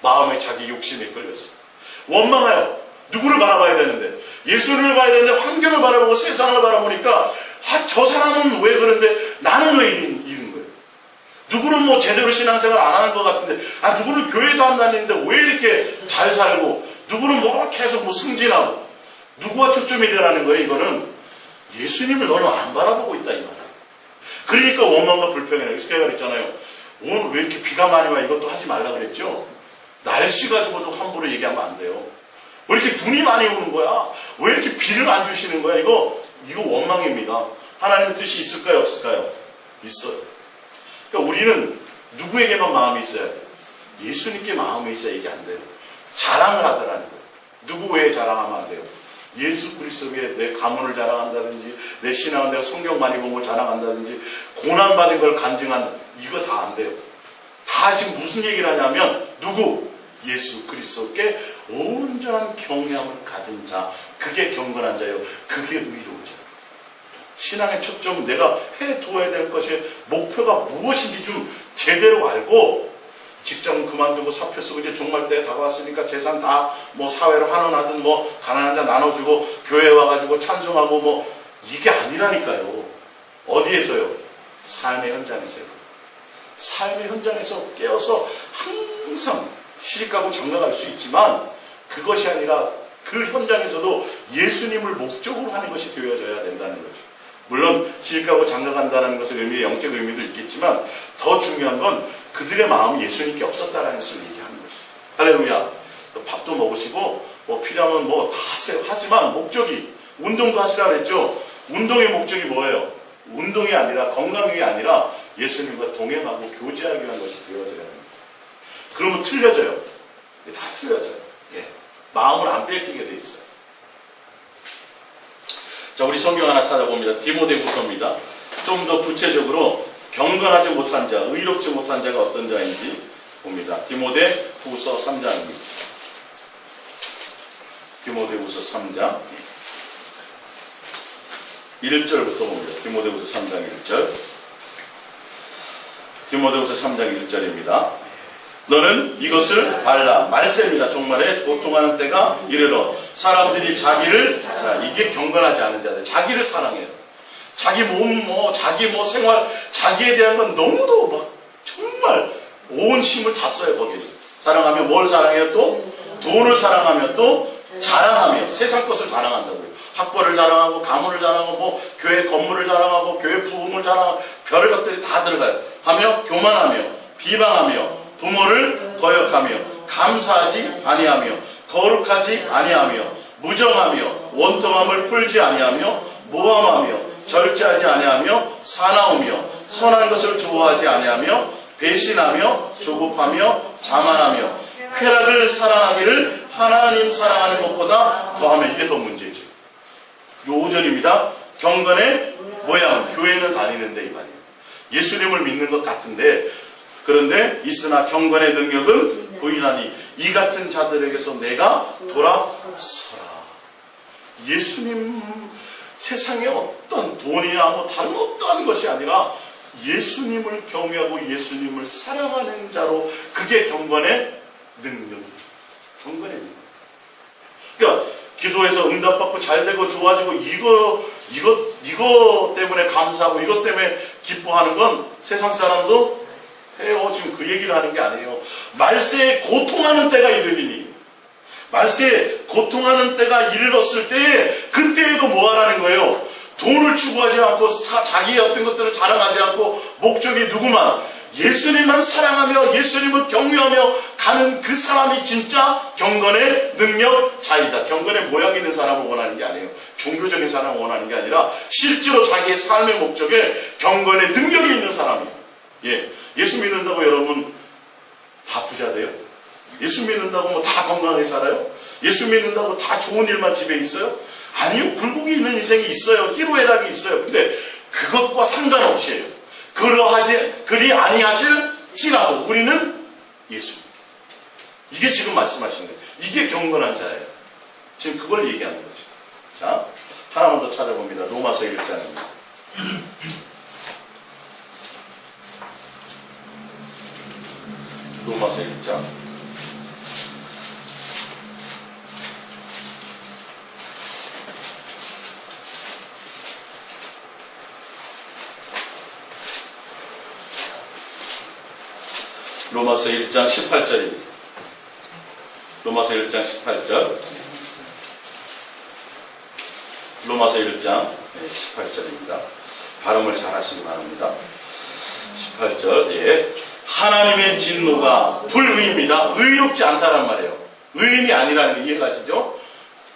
마음에 자기 욕심에 걸렸어요. 원망해요. 누구를 바라봐야 되는데? 예수를 봐야 되는데 환경을 바라보고 세상을 바라보니까 저 사람은 왜 그런데 나는 왜 이런 거예요? 누구는 뭐 제대로 신앙생활 안 하는 것 같은데 누구는 교회도 안 다니는데 왜 이렇게 잘 살고 누구는 뭐 계속 뭐 승진하고 누구와 초점이 되라는 거예요? 이거는 예수님을 너는 안 바라보고 있다 이 말이에요. 그러니까 원망과 불평이라고 제가 그랬잖아요. 오늘 왜 이렇게 비가 많이 와? 이것도 하지 말라 그랬죠. 날씨 가지고도 함부로 얘기하면 안 돼요. 왜 이렇게 눈이 많이 오는 거야? 왜 이렇게 비를 안 주시는 거야? 이거 원망입니다. 하나님의 뜻이 있을까요? 없을까요? 있어요. 그러니까 우리는 누구에게만 마음이 있어야 돼요? 예수님께 마음이 있어야 이게 안 돼요. 자랑을 하더라는 거예요. 누구 외에 자랑하면 안 돼요? 예수 그리스도 위에 내 가문을 자랑한다든지 내 신앙은 내가 성경 많이 본 걸 자랑한다든지 고난받은 걸 간증한다. 이거 다 안 돼요. 다 지금 무슨 얘기를 하냐면 누구? 예수 그리스도께 온전한 경외함을 가진 자. 그게 경건한 자예요. 그게 의로운 자. 신앙의 초점은 내가 해둬야 될 것의 목표가 무엇인지 좀 제대로 알고 직장 그만두고 사표 쓰고 이제 종말 때 다가왔으니까 재산 다 뭐 사회로 환원하든 뭐 가난한 자 나눠주고 교회 와가지고 찬송하고 뭐 이게 아니라니까요. 어디에서요? 삶의 현장에서요. 삶의 현장에서 깨어서 항상 시집가고 장가갈 수 있지만 그것이 아니라 그 현장에서도 예수님을 목적으로 하는 것이 되어져야 된다는 거죠. 물론 시집가고 장가간다는 것의 의미의 영적 의미도 있겠지만 더 중요한 건 그들의 마음이 예수님께 없었다는 것을 얘기하는 것이죠. 할렐루야. 밥도 먹으시고 뭐 필요하면 뭐 다 하세요. 하지만 목적이 운동도 하시라 그랬죠. 운동의 목적이 뭐예요? 운동이 아니라 건강이 아니라 예수님과 동행하고 교제하기 위한 것이 되어져야 됩니다. 그러면 틀려져요. 다 틀려져요. 마음을 안 뺏기게 돼 있어요. 자, 우리 성경 하나 찾아봅니다. 디모데후서입니다. 좀 더 구체적으로 경건하지 못한 자, 의롭지 못한 자가 어떤 자인지 봅니다. 디모데후서 3장입니다. 디모데후서 3장 1절부터 봅니다. 디모데후서 3장 1절. 디모데후서 3장 1절입니다. 너는 이것을 알라. 말세입니다. 종말에 고통하는 때가 이르러 사람들이 자기를, 이게 경건하지 않은 자들, 자기를 사랑해요. 자기 몸, 자기 생활, 자기에 대한 건 너무도 막 정말 온 힘을 다 써요. 거기는 사랑하며 뭘 사랑해요? 또 돈을 사랑하며 또 자랑하며 세상 것을 자랑한다고요. 학벌을 자랑하고 가문을 자랑하고 교회 건물을 자랑하고 교회 부흥을 자랑하고 별의 것들이 다 들어가요. 하며 교만하며 비방하며 부모를 거역하며 감사하지 아니하며 거룩하지 아니하며 무정하며 원통함을 풀지 아니하며 모함하며 절제하지 아니하며 사나우며 선한 것을 좋아하지 아니하며 배신하며 조급하며 자만하며 쾌락을 사랑하기를 하나님 사랑하는 것보다 더하면 이게 더 문제죠. 요 5절입니다. 경건의 모양, 교회는 다니는데 이 말이에요. 예수님을 믿는 것 같은데 그런데 있으나 경건의 능력은 부인하니 이 같은 자들에게서 내가 돌아서라. 예수님 세상에 어떤 돈이나 뭐 다른 어떠한 것이 아니라 예수님을 경외하고 예수님을 사랑하는 자로 그게 경건의 능력이에요. 경건의 능력. 그러니까 기도해서 응답받고 잘되고 좋아지고 이거 때문에 감사하고 이것 때문에 기뻐하는 건 세상 사람도 해요. 지금 그 얘기를 하는 게 아니에요. 말세에 고통하는 때가 이르리니 말세에 고통하는 때가 이르렀을 때 그때에도 뭐 하라는 거예요? 돈을 추구하지 않고 자기의 어떤 것들을 자랑하지 않고 목적이 누구만 예수님만 사랑하며 예수님을 경외하며 가는 그 사람이 진짜 경건의 능력자이다. 경건의 모양 있는 사람을 원하는 게 아니에요. 종교적인 사람을 원하는 게 아니라 실제로 자기의 삶의 목적에 경건의 능력이 있는 사람이에요. 예수 믿는다고 여러분 다 부자 돼요? 예수 믿는다고 뭐 다 건강하게 살아요? 예수 믿는다고 다 좋은 일만 집에 있어요? 아니요. 굴곡이 있는 인생이 있어요. 희로애락이 있어요. 근데 그것과 상관없이 그리 아니하실지라도 우리는 예수. 이게 지금 말씀하시는 거예요. 이게 경건한 자예요. 지금 그걸 얘기하는 거죠. 자, 하나만 더 찾아봅니다. 로마서 1장입니다. 로마서 1장. 로마서 1장 18절입니다. 로마서 1장 18절. 로마서 1장 18절입니다. 발음을 잘 하시기 바랍니다. 18절. 하나님의 진노가 불의입니다. 의롭지 않다란 말이에요. 의인이 아니라는 거 이해가시죠?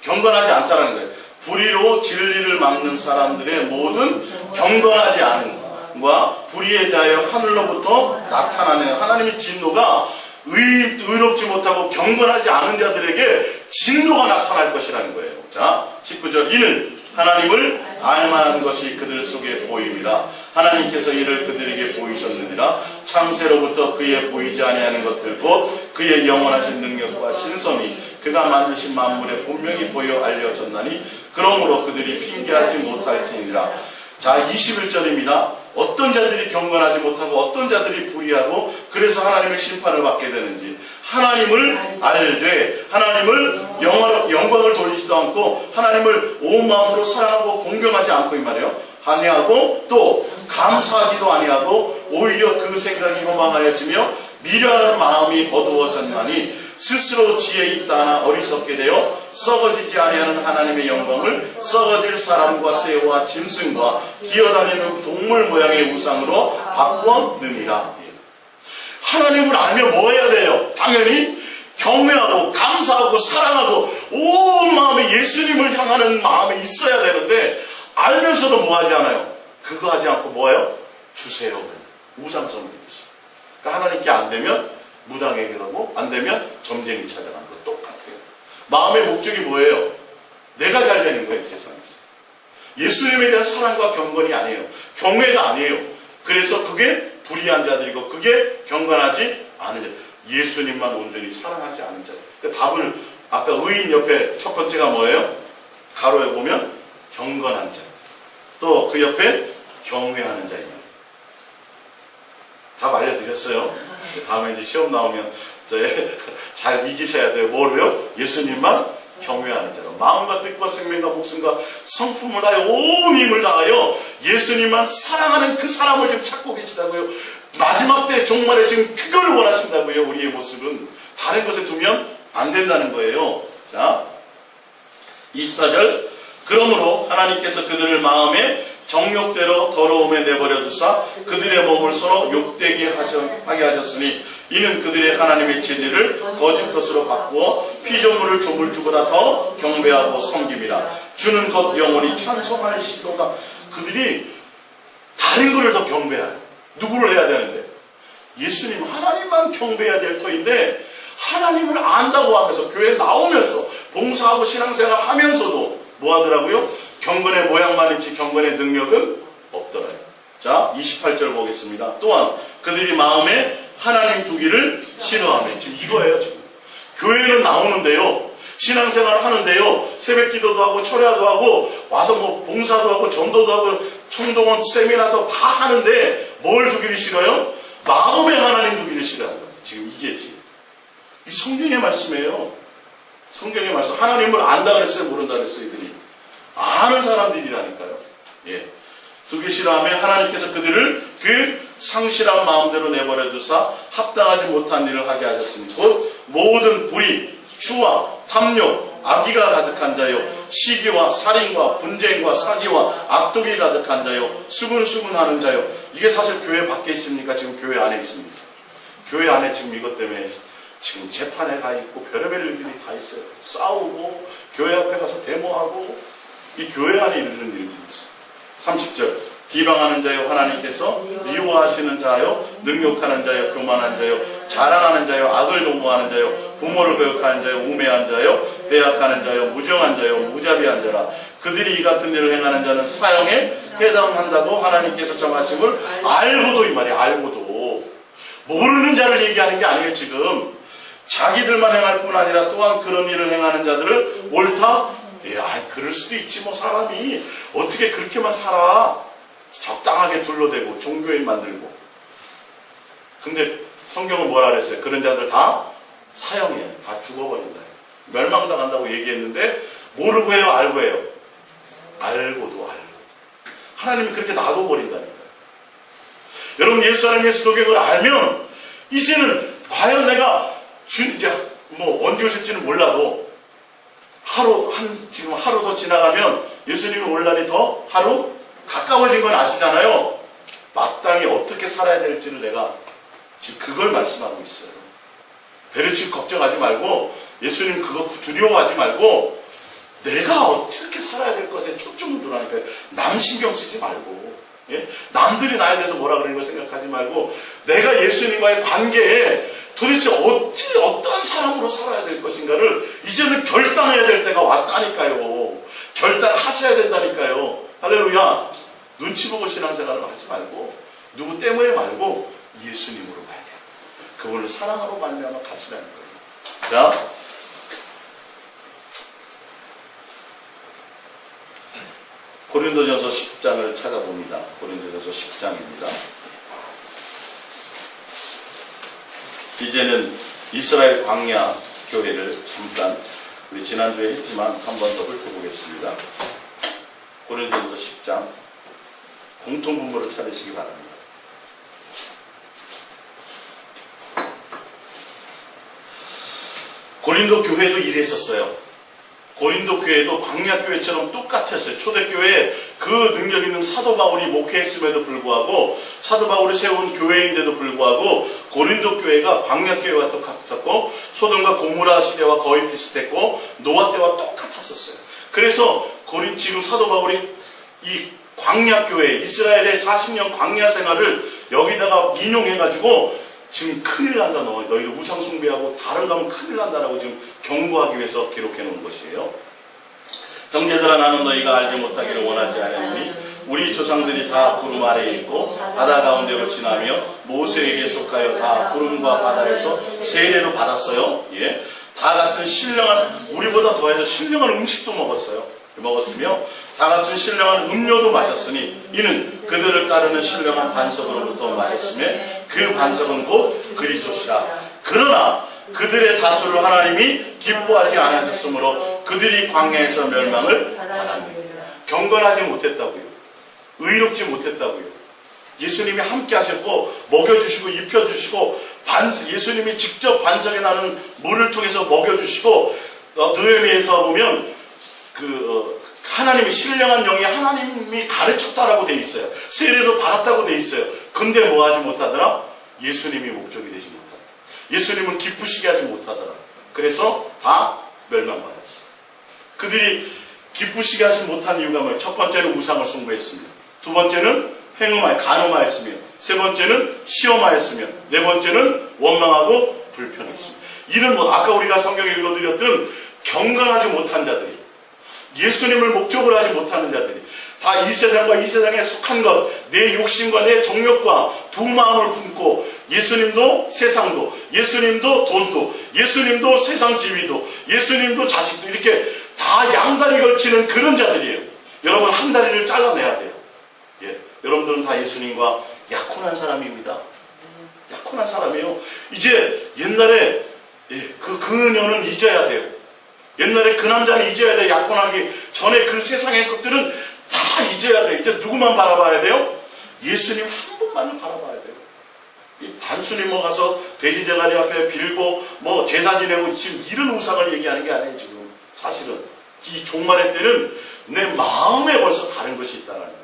경건하지 않다라는 거예요. 불의로 진리를 막는 사람들의 모든 경건하지 않은 과 불의에 대하여 하늘로부터 나타나는 하나님의 진노가 의롭지 못하고 경건하지 않은 자들에게 진노가 나타날 것이라는 거예요. 자, 19절. 이는 하나님을 알만한 것이 그들 속에 보임이라. 하나님께서 이를 그들에게 보이셨느니라. 창세로부터 그의 보이지 아니하는 것들 곧 그의 영원하신 능력과 신성이 그가 만드신 만물에 분명히 보여 알려졌나니 그러므로 그들이 핑계하지 못할지니라. 자, 21절입니다. 어떤 자들이 경건하지 못하고 어떤 자들이 불의하고 그래서 하나님의 심판을 받게 되는지 하나님을 알되 하나님을 영광을 돌리지도 않고 하나님을 온 마음으로 사랑하고 공경하지 않고 이 말이에요. 아니하고 또 감사하지도 아니하고 오히려 그 생각이 허망하여지며 미련한 마음이 어두워졌나니 스스로 지혜 있다 하나 어리석게 되어 썩어지지 아니하는 하나님의 영광을 썩어질 사람과 새와 짐승과 기어다니는 동물 모양의 우상으로 바꾸었느니라. 하나님을 알면 뭐 해야 돼요? 당연히 경외하고 감사하고 사랑하고 온 마음에 예수님을 향하는 마음이 있어야 되는데 알면서도 뭐 하지 않아요? 그거 하지 않고 뭐예요? 주세요. 우상성이 되죠. 그러니까 하나님께 안 되면 무당에게 가고 안 되면 점쟁이 찾아가는 거 똑같아요. 마음의 목적이 뭐예요? 내가 잘 되는 거예요. 세상에서. 예수님에 대한 사랑과 경건이 아니에요. 경외가 아니에요. 그래서 그게 불의한 자들이고 그게 경건하지 않은 자. 예수님만 온전히 사랑하지 않은 자. 그러니까 답을 아까 의인 옆에 첫 번째가 뭐예요? 가로에 보면 경건한 자. 또 그 옆에 경외하는 자입니다. 답 알려드렸어요. 다음에 이제 시험 나오면 잘 이기셔야 돼요. 뭐를요? 예수님만 경외하는 자로 마음과 뜻과 생명과 목숨과 성품을 다하여 온 힘을 다하여 예수님만 사랑하는 그 사람을 지금 찾고 계시다고요. 마지막 때 종말에 지금 그걸 원하신다고요. 우리의 모습은 다른 것에 두면 안 된다는 거예요. 자, 24절. 그러므로 하나님께서 그들을 마음에 정욕대로 더러움에 내버려 두사 그들의 몸을 서로 욕되게 하게 하셨으니 이는 그들의 하나님의 진리를 거짓 것으로 바꾸어 피조물을 조물주보다 더 경배하고 섬김이라. 주는 것 영원히 찬송하시도다. 그들이 다른 것을 더 경배해요. 누구를 해야 되는데? 예수님 하나님만 경배해야 될 터인데 하나님을 안다고 하면서 교회 나오면서 봉사하고 신앙생활 하면서도 뭐 하더라고요? 경건의 모양만 있지 경건의 능력은 없더라요. 자, 28절 보겠습니다. 또한 그들이 마음에 하나님 두기를 싫어하며 지금 이거예요. 지금 교회는 나오는데요. 신앙생활 하는데요. 새벽기도도 하고 철야도 하고 와서 뭐 봉사도 하고 전도도 하고 총동원 세미나도 다 하는데 뭘 두기를 싫어요? 마음에 하나님 두기를 싫어하는 거예요. 지금 이게 지금 이 성경의 말씀이에요. 성경의 말씀. 하나님을 안다 그랬어요? 모른다 그랬어요? 이들이 아는 사람들이라니까요. 예. 두기 싫어하며 하나님께서 그들을 그 상실한 마음대로 내버려 두사 합당하지 못한 일을 하게 하셨으니 곧 모든 불의, 추와 탐욕, 악의가 가득한 자요 시기와 살인과 분쟁과 사기와 악독이 가득한 자요, 수군수군하는 자요. 이게 사실 교회 밖에 있습니까? 지금 교회 안에 있습니다. 교회 안에 지금 이것 때문에 지금 재판에 가 있고 별의별 일들이 다 있어요. 싸우고 교회 앞에 가서 데모하고 이 교회 안에 이르는 일들이 있어요. 30절 비방하는 자요, 하나님께서 미워하시는 자요, 능욕하는 자요, 교만한 자요, 자랑하는 자요, 악을 도모하는 자요, 부모를 거역하는 자요, 우매한 자요, 배약하는 자요, 무정한 자요, 무자비한 자라. 그들이 이 같은 일을 행하는 자는 사형에 해당한다고 하나님께서 정하심을 알고도, 이 말이야, 알고도. 모르는 자를 얘기하는 게 아니에요. 지금 자기들만 행할 뿐 아니라 또한 그런 일을 행하는 자들을 옳다? 그럴 수도 있지 뭐. 사람이 어떻게 그렇게만 살아. 적당하게 둘러대고 종교인 만들고. 근데 성경은 뭐라 그랬어요? 그런 자들 다 사형이에요. 다 죽어버린다. 멸망당한다고 얘기했는데 모르고 해요, 알고 해요? 알고도 알고. 하나님이 그렇게 놔둬버린다니까요. 여러분, 옛사람 예수도객을 알면 이제는 과연 내가 언제 오실지는 몰라도 지금 하루 더 지나가면 예수님이 올 날이 더 하루 가까워진 건 아시잖아요. 마땅히 어떻게 살아야 될지를 내가 지금 그걸 말씀하고 있어요. 베르칠 걱정하지 말고, 예수님 그거 두려워하지 말고, 내가 어떻게 살아야 될 것에 초점을 두라니까요. 남 신경 쓰지 말고, 남들이 나에 대해서 뭐라 그러는 걸 생각하지 말고, 내가 예수님과의 관계에 도대체 어떠한 사람으로 살아야 될 것인가를 이제는 결단해야 될 때가 왔다니까요. 결단하셔야 된다니까요. 할렐루야. 눈치 보고 신앙생활을 하지 말고, 누구 때문에 말고 예수님으로 가야 돼요. 그분을 사랑하러 말미암아 가시라는 거예요. 자, 고린도전서 10장을 찾아봅니다. 고린도전서 10장입니다. 이제는 이스라엘 광야 교회를 잠깐 우리 지난주에 했지만 한 번 더 훑어보겠습니다. 고린도전서 10장 공통분모를 찾으시기 바랍니다. 고린도 교회도 이랬었어요. 고린도 교회도 광야 교회처럼 똑같았어요. 초대교회에 그 능력 있는 사도 바울이 목회했음에도 불구하고, 사도 바울이 세운 교회인데도 불구하고 고린도 교회가 광야 교회와 똑같았고, 소돔과 고모라 시대와 거의 비슷했고, 노아 때와 똑같았었어요. 그래서 지금 사도 바울이 이 광야 교회, 이스라엘의 40년 광야 생활을 여기다가 인용해가지고 지금 큰일 난다, 너희들 우상 숭배하고 다른 가면 큰일 난다라고 지금 경고하기 위해서 기록해 놓은 것이에요. 형제들아, 나는 너희가 알지 못하기를 원하지 않으니 우리 조상들이 다 구름 아래에 있고 바다 가운데로 지나며 모세에게 속하여 다 구름과 바다에서 세례로 받았어요. 다 같은 신령한, 우리보다 더해서 신령한 음식도 먹었으며 다 같은 신령한 음료도 마셨으니 이는 그들을 따르는 신령한 반석으로부터 마셨으며 그 반석은 곧 그리스도시라. 그러나 그들의 다수를 하나님이 기뻐하지 않으셨으므로 그들이 광야에서 멸망을 받았느니라. 경건하지 못했다고요. 의롭지 못했다고요. 예수님이 함께 하셨고 먹여주시고 입혀주시고 예수님이 직접 반석에 나는 물을 통해서 먹여주시고, 느헤미야에서 보면 하나님이 신령한 영이 하나님이 가르쳤다라고 돼 있어요. 세례도 받았다고 돼 있어요. 근데 뭐 하지 못하더라? 예수님이 목적이 되지 못하더라. 예수님을 기쁘시게 하지 못하더라. 그래서 다 멸망받았어요. 그들이 기쁘시게 하지 못한 이유가 뭐예요? 첫 번째는 우상을 숭배했습니다. 두 번째는 간음하였으며, 세 번째는 시험하였으며, 네 번째는 원망하고 불평했습니다. 이는 아까 우리가 성경에 읽어드렸던 경건하지 못한 자들이, 예수님을 목적으로 하지 못하는 자들이, 다 이 세상과 이 세상에 속한 것, 내 욕심과 내 정욕과 두 마음을 품고 예수님도 세상도, 예수님도 돈도, 예수님도 세상 지위도, 예수님도 자식도, 이렇게 다 양다리 걸치는 그런 자들이에요. 여러분, 한 다리를 잘라내야 돼요. 여러분들은 다 예수님과 약혼한 사람입니다. 약혼한 사람이에요. 이제 옛날에 그녀는 잊어야 돼요. 옛날에 그 남자는 잊어야 돼요. 약혼하기 전에 그 세상의 것들은 다 잊어야 돼요. 이제 누구만 바라봐야 돼요? 예수님 한 분만을 바라봐야 돼요. 단순히 가서 돼지제가리 앞에 빌고 제사 지내고 지금 이런 우상을 얘기하는 게 아니에요. 지금 사실은 이 종말의 때는 내 마음에 벌써 다른 것이 있다는 거예요.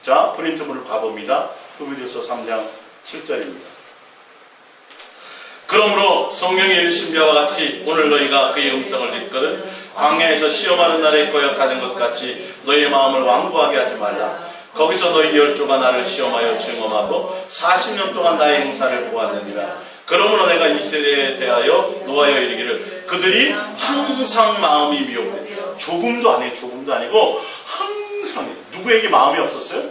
자, 프린트물을 봐봅니다. 히브리서 3장 7절입니다. 그러므로 성경에 이르신 바와 같이 오늘 너희가 그의 음성을 듣거든 광야에서 시험하는 날에 거역하는 것 같이 너희의 마음을 완고하게 하지 말라. 거기서 너희 열조가 나를 시험하여 증험하고 40년 동안 나의 행사를 보았느니라. 그러므로 내가 이 세대에 대하여 노하여 이르기를 그들이 항상 마음이 미혹돼. 조금도 아니에요. 조금도 아니고 항상. 누구에게 마음이 없었어요?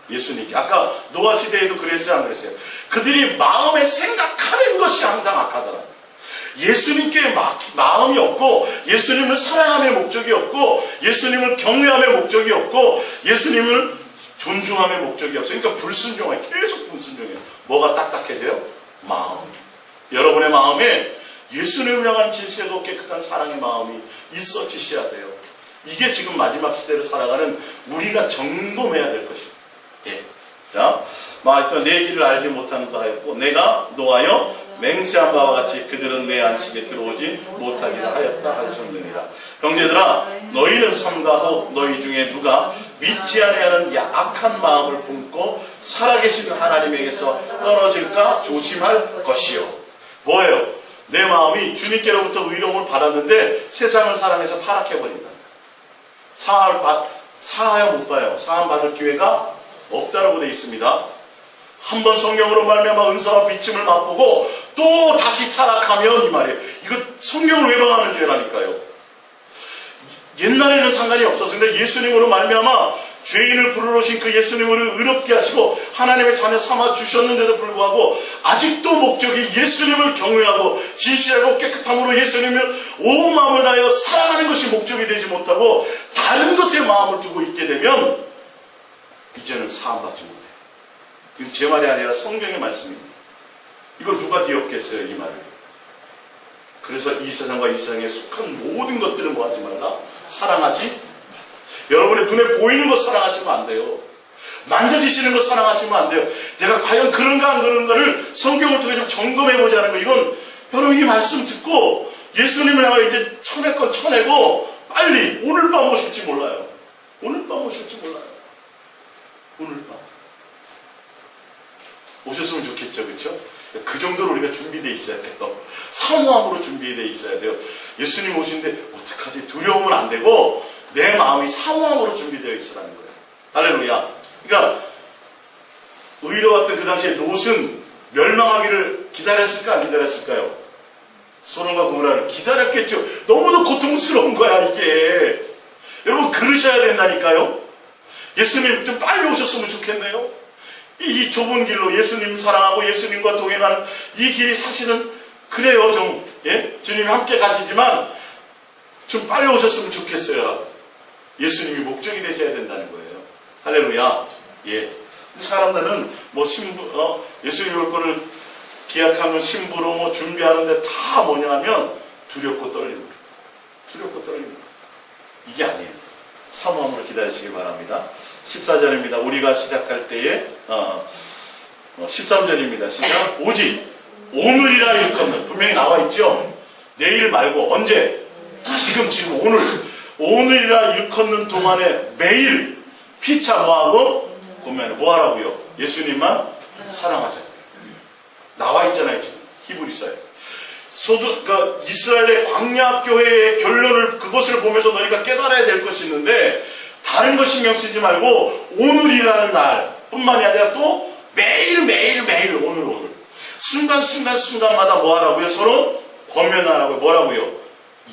예수님께. 아까 노아 시대에도 그랬어요, 안 그랬어요? 그들이 마음에 생각하는 것이 항상 악하더라. 예수님께 마음이 없고, 예수님을 사랑함의 목적이 없고, 예수님을 경외함의 목적이 없고, 예수님을 존중함의 목적이 없어요. 그러니까 불순종해. 계속 불순종해요. 뭐가 딱딱해져요? 마음. 여러분의 마음에 예수님을 향한 진실하고 깨끗한 사랑의 마음이 있어지셔야 돼요. 이게 지금 마지막 시대를 살아가는 우리가 점검해야 될 것입니다. 예. 자, 내 길을 알지 못하는 바 하였고 내가 노하여 맹세한 바와 같이 그들은 내 안식에 들어오지 못하기를 하였다 하셨느니라. 형제들아, 너희는 삼가호 너희 중에 누가 믿지 아니하는 악한 마음을 품고 살아계신 하나님에게서 떨어질까 조심할 것이요. 뭐예요? 내 마음이 주님께로부터 의로움을 받았는데 세상을 사랑해서 타락해버린다. 사하여 못 봐요. 사함 받을 기회가 없다라고 되어 있습니다. 한번 성경으로 말미암아 은사와 비침을 맛보고 또 다시 타락하면 이 말이에요. 이거 성경을 외방하는 죄라니까요. 옛날에는 상관이 없었는데 예수님으로 말미암아 죄인을 부르러오신 그 예수님을 의롭게 하시고 하나님의 자녀 삼아 주셨는데도 불구하고 아직도 목적이 예수님을 경외하고 진실하고 깨끗함으로 예수님을 온 마음을 다하여 사랑하는 것이 목적이 되지 못하고 다른 것에 마음을 두고 있게 되면 이제는 사함받지 못해요. 이건 제 말이 아니라 성경의 말씀입니다. 이걸 누가 뒤엎겠어요, 이 말을. 그래서 이 세상과 이 세상에 속한 모든 것들을 뭐 하지 말라? 사랑하지. 여러분의 눈에 보이는 것 사랑하시면 안 돼요. 만져지시는 것 사랑하시면 안 돼요. 내가 과연 그런가 안 그런가를 성경을 통해 좀 점검해보자는 거. 이건 여러분 이 말씀 듣고 예수님을 향해 이제 쳐낼 건 쳐내고 빨리 오늘 밤 오실지 몰라요. 오늘 밤 오실지 몰라요. 오늘 밤 오셨으면 좋겠죠, 그렇죠? 그 정도로 우리가 준비되어 있어야 돼요. 사모함으로 준비되어 있어야 돼요. 예수님 오신데 어떡하지? 두려우면 안 되고 내 마음이 사모함으로 준비되어 있으라는 거예요. 할렐루야. 그러니까 의로웠던 그 당시에 롯은 멸망하기를 기다렸을까 안 기다렸을까요? 소돔과 고모라를 기다렸겠죠. 너무도 고통스러운 거야 이게. 여러분 그러셔야 된다니까요. 예수님 좀 빨리 오셨으면 좋겠네요. 이 좁은 길로 예수님 사랑하고 예수님과 동행하는 이 길이 사실은 그래요. 좀 주님이 함께 가시지만 좀 빨리 오셨으면 좋겠어요. 예수님이 목적이 되셔야 된다는 거예요. 할렐루야. 예. 사람들은 뭐 예수님 올 거를 기약하면 신부로 뭐 준비하는데 다 뭐냐 하면 두렵고 떨리고. 두렵고 떨리고. 이게 아니에요. 사모함으로 기다리시기 바랍니다. 14절입니다. 우리가 시작할 때에 13절입니다. 시작. 오직 오늘이라 일컫는 분명히 나와 있죠. 내일 말고 언제? 지금 오늘이라 일컫는 동안에 매일 피차 뭐하고? 고면 뭐하라고요? 예수님만 사랑하자. 나와 있잖아요. 지금 히브리서에. 그러니까 이스라엘의 광야 교회의 결론을 그것을 보면서 너희가 깨달아야 될 것이 있는데 다른 거 신경 쓰지 말고 오늘이라는 날 뿐만이 아니라 또 매일 오늘 순간마다 뭐 하라고요? 서로 권면하라고요. 뭐라고요?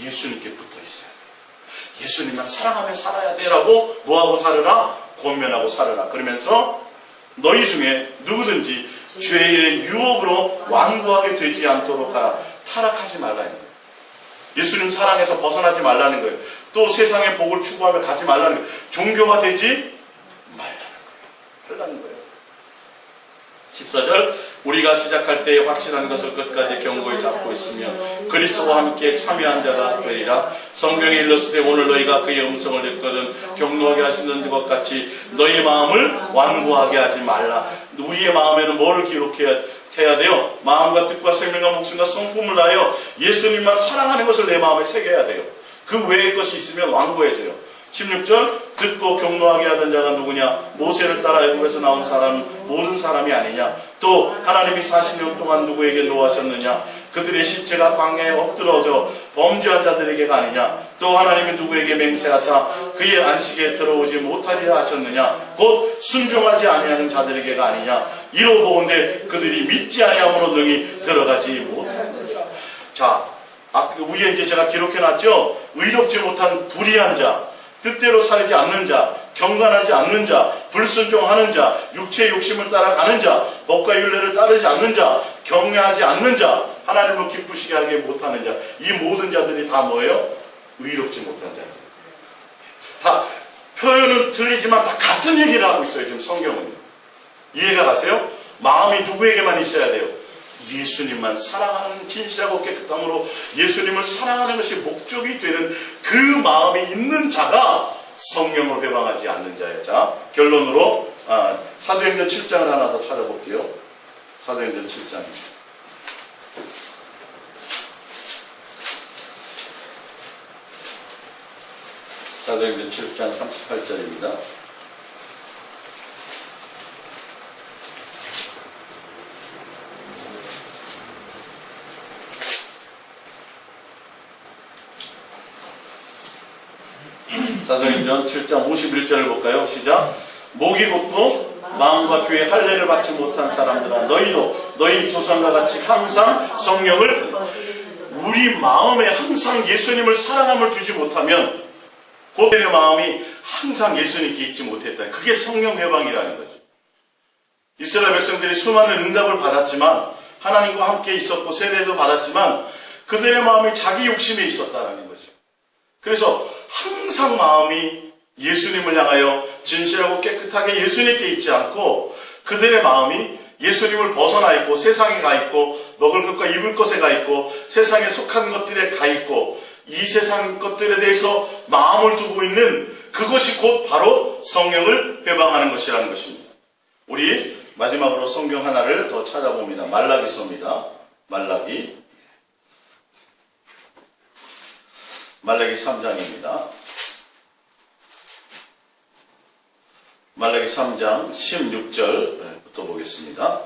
예수님께 붙어 있어야 돼. 예수님만 사랑하며 살아야 돼라고 뭐하고 살으라? 권면하고 살으라. 그러면서 너희 중에 누구든지 죄의 유혹으로 완고하게 되지 않도록 하라. 타락하지 말라는 거예요. 예수님 사랑해서 벗어나지 말라는 거예요. 또 세상의 복을 추구하며 가지 말라는 거예요. 종교가 되지 말라는 거예요. 14절 우리가 시작할 때에 확신한 것을 끝까지 견고히 잡고 있으며 그리스도와 함께 참여한 자가 되리라. 성경에 일렀으되 오늘 너희가 그의 음성을 듣거든 경노하게 하시는 것 같이 너희 마음을 완고하게 하지 말라. 우리의 마음에는 뭐를 기록해야 돼요? 마음과 뜻과 생명과 목숨과 성품을 다하여 예수님만 사랑하는 것을 내 마음에 새겨야 돼요. 그 외의 것이 있으면 완고해져요. 16절 듣고 경노하게 하던 자가 누구냐? 모세를 따라 애굽에서 나온 사람 모든 사람이 아니냐? 또 하나님이 40년 동안 누구에게 노하셨느냐? 그들의 시체가 광야에 엎드러져 범죄한 자들에게가 아니냐? 또 하나님이 누구에게 맹세하사 그의 안식에 들어오지 못하리라 하셨느냐? 곧 순종하지 아니하는 자들에게가 아니냐? 이로 보온데 그들이 믿지 아니함으로 능히 들어가지 못하느니라. 자, 위에 이제 제가 기록해놨죠? 의롭지 못한 불의한 자, 뜻대로 살지 않는 자, 경건하지 않는 자, 불순종하는 자, 육체의 욕심을 따라가는 자, 법과 율례를 따르지 않는 자, 경외하지 않는 자, 하나님을 기쁘시게 하게 못하는 자, 이 모든 자들이 다 뭐예요? 의롭지 못한 자들. 다 표현은 틀리지만 다 같은 얘기를 하고 있어요. 지금 성경은. 이해가 가세요? 마음이 누구에게만 있어야 돼요? 예수님만 사랑하는 진실하고 깨끗함으로 예수님을 사랑하는 것이 목적이 되는 그 마음이 있는 자가 성령을 회방하지 않는 자예요. 자, 결론으로 사도행전 7장을 하나 더 찾아볼게요. 사도행전 7장. 사도행전 7장 38절입니다. 사도행전 7장 51절을 볼까요? 시작. 목이 곧고 마음과 귀에 할례를 받지 못한 사람들아 너희도 너희 조상과 같이 항상 성령을 우리 마음에 항상 예수님을 사랑함을 주지 못하면 그들의 마음이 항상 예수님께 있지 못했다. 그게 성령 회방이라는 거죠. 이스라엘 백성들이 수많은 응답을 받았지만 하나님과 함께 있었고 세례도 받았지만 그들의 마음이 자기 욕심에 있었다는 거죠. 그래서 항상 마음이 예수님을 향하여 진실하고 깨끗하게 예수님께 있지 않고 그들의 마음이 예수님을 벗어나 있고 세상에 가 있고 먹을 것과 입을 것에 가 있고 세상에 속한 것들에 가 있고 이 세상 것들에 대해서 마음을 두고 있는 그것이 곧 바로 성령을 회방하는 것이라는 것입니다. 우리 마지막으로 성경 하나를 더 찾아봅니다. 말라기서입니다. 말라기 3장입니다. 말라기 3장 16절부터 보겠습니다.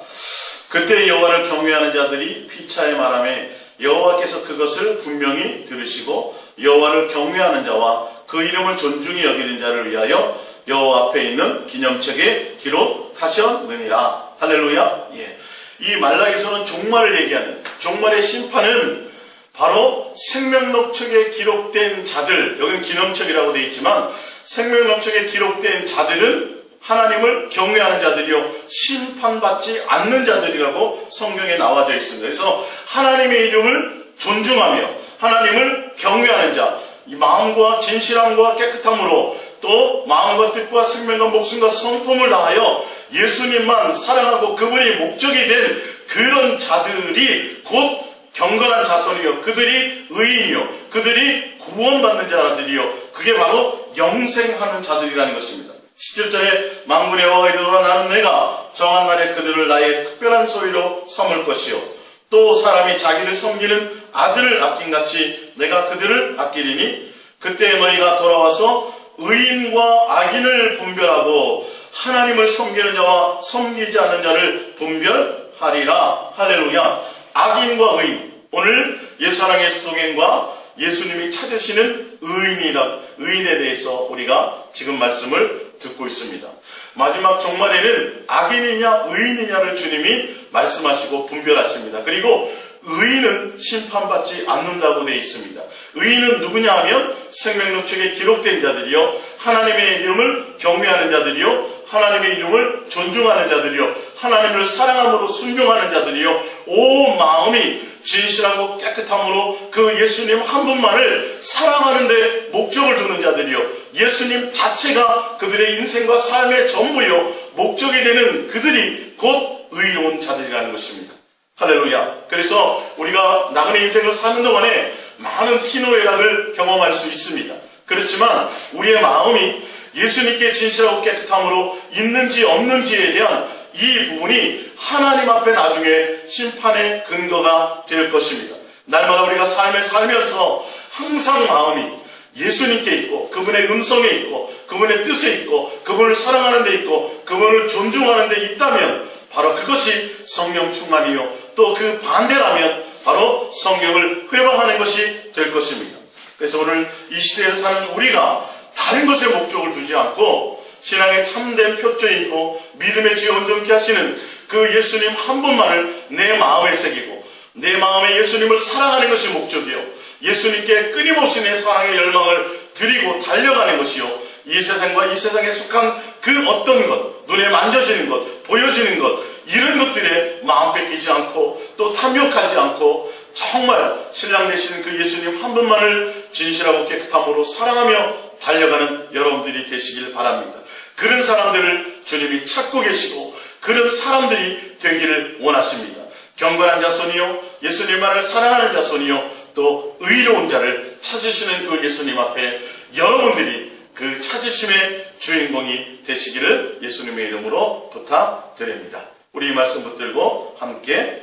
그때 여호와를 경외하는 자들이 피차에 말하매 여호와께서 그것을 분명히 들으시고 여호와를 경외하는 자와 그 이름을 존중히 여기는 자를 위하여 여호와 앞에 있는 기념책에 기록하셨느니라. 할렐루야. 예. 이 말라기서는 종말을 얘기하는 종말의 심판은 바로 생명록책에 기록된 자들, 여기는 기념책이라고 되어 있지만 생명록책에 기록된 자들은 하나님을 경외하는 자들이요 심판받지 않는 자들이라고 성경에 나와져 있습니다. 그래서 하나님의 이름을 존중하며 하나님을 경외하는 자, 이 마음과 진실함과 깨끗함으로 또 마음과 뜻과 생명과 목숨과 성품을 다하여 예수님만 사랑하고 그분이 목적이 된 그런 자들이 곧 경건한 자손이요 그들이 의인이요 그들이 구원받는 자들이요 그게 바로 영생하는 자들이라는 것입니다. 17절에 만군의 여호와가 이르노라 나는 내가 정한 날에 그들을 나의 특별한 소유로 삼을 것이요 또 사람이 자기를 섬기는 아들을 아낀같이 내가 그들을 아끼리니 그때 너희가 돌아와서 의인과 악인을 분별하고 하나님을 섬기는 자와 섬기지 않는 자를 분별하리라. 할렐루야. 악인과 의인, 오늘 예수사랑의 스토겐과 예수님이 찾으시는 의인에 대해서 우리가 지금 말씀을 듣고 있습니다. 마지막 종말에는 악인이냐 의인이냐를 주님이 말씀하시고 분별하십니다. 그리고 의인은 심판받지 않는다고 되어 있습니다. 의인은 누구냐 하면 생명록책에 기록된 자들이요 하나님의 이름을 경외하는 자들이요 하나님의 이름을 존중하는 자들이요 하나님을 사랑함으로 순종하는 자들이요 온 마음이 진실하고 깨끗함으로 그 예수님 한 분만을 사랑하는 데 목적을 두는 자들이요 예수님 자체가 그들의 인생과 삶의 전부요 목적이 되는 그들이 곧 의로운 자들이라는 것입니다. 할렐루야. 그래서 우리가 나그네 인생을 사는 동안에 많은 희노애락을 경험할 수 있습니다. 그렇지만 우리의 마음이 예수님께 진실하고 깨끗함으로 있는지 없는지에 대한 이 부분이 하나님 앞에 나중에 심판의 근거가 될 것입니다. 날마다 우리가 삶을 살면서 항상 마음이 예수님께 있고 그분의 음성에 있고 그분의 뜻에 있고 그분을 사랑하는 데 있고 그분을 존중하는 데 있다면 바로 그것이 성령 충만이요 또 그 반대라면 바로 성경을 회방하는 것이 될 것입니다. 그래서 오늘 이 시대에 사는 우리가 다른 것에 목적을 두지 않고 신앙의 참된 표적이고 믿음의 주에 온전케 하시는 그 예수님 한 분만을 내 마음에 새기고 내 마음에 예수님을 사랑하는 것이 목적이요 예수님께 끊임없이 내 사랑의 열망을 드리고 달려가는 것이요 이 세상과 이 세상에 속한 그 어떤 것, 눈에 만져지는 것, 보여지는 것 이런 것들에 마음 뺏기지 않고 또 탐욕하지 않고 정말 신랑 되시는 그 예수님 한 분만을 진실하고 깨끗함으로 사랑하며 달려가는 여러분들이 되시길 바랍니다. 그런 사람들을 주님이 찾고 계시고 그런 사람들이 되기를 원하십니다. 경건한 자손이요 예수님만을 사랑하는 자손이요 또 의로운 자를 찾으시는 그 예수님 앞에 여러분들이 그 찾으심의 주인공이 되시기를 예수님의 이름으로 부탁드립니다. 우리 이 말씀 붙들고 함께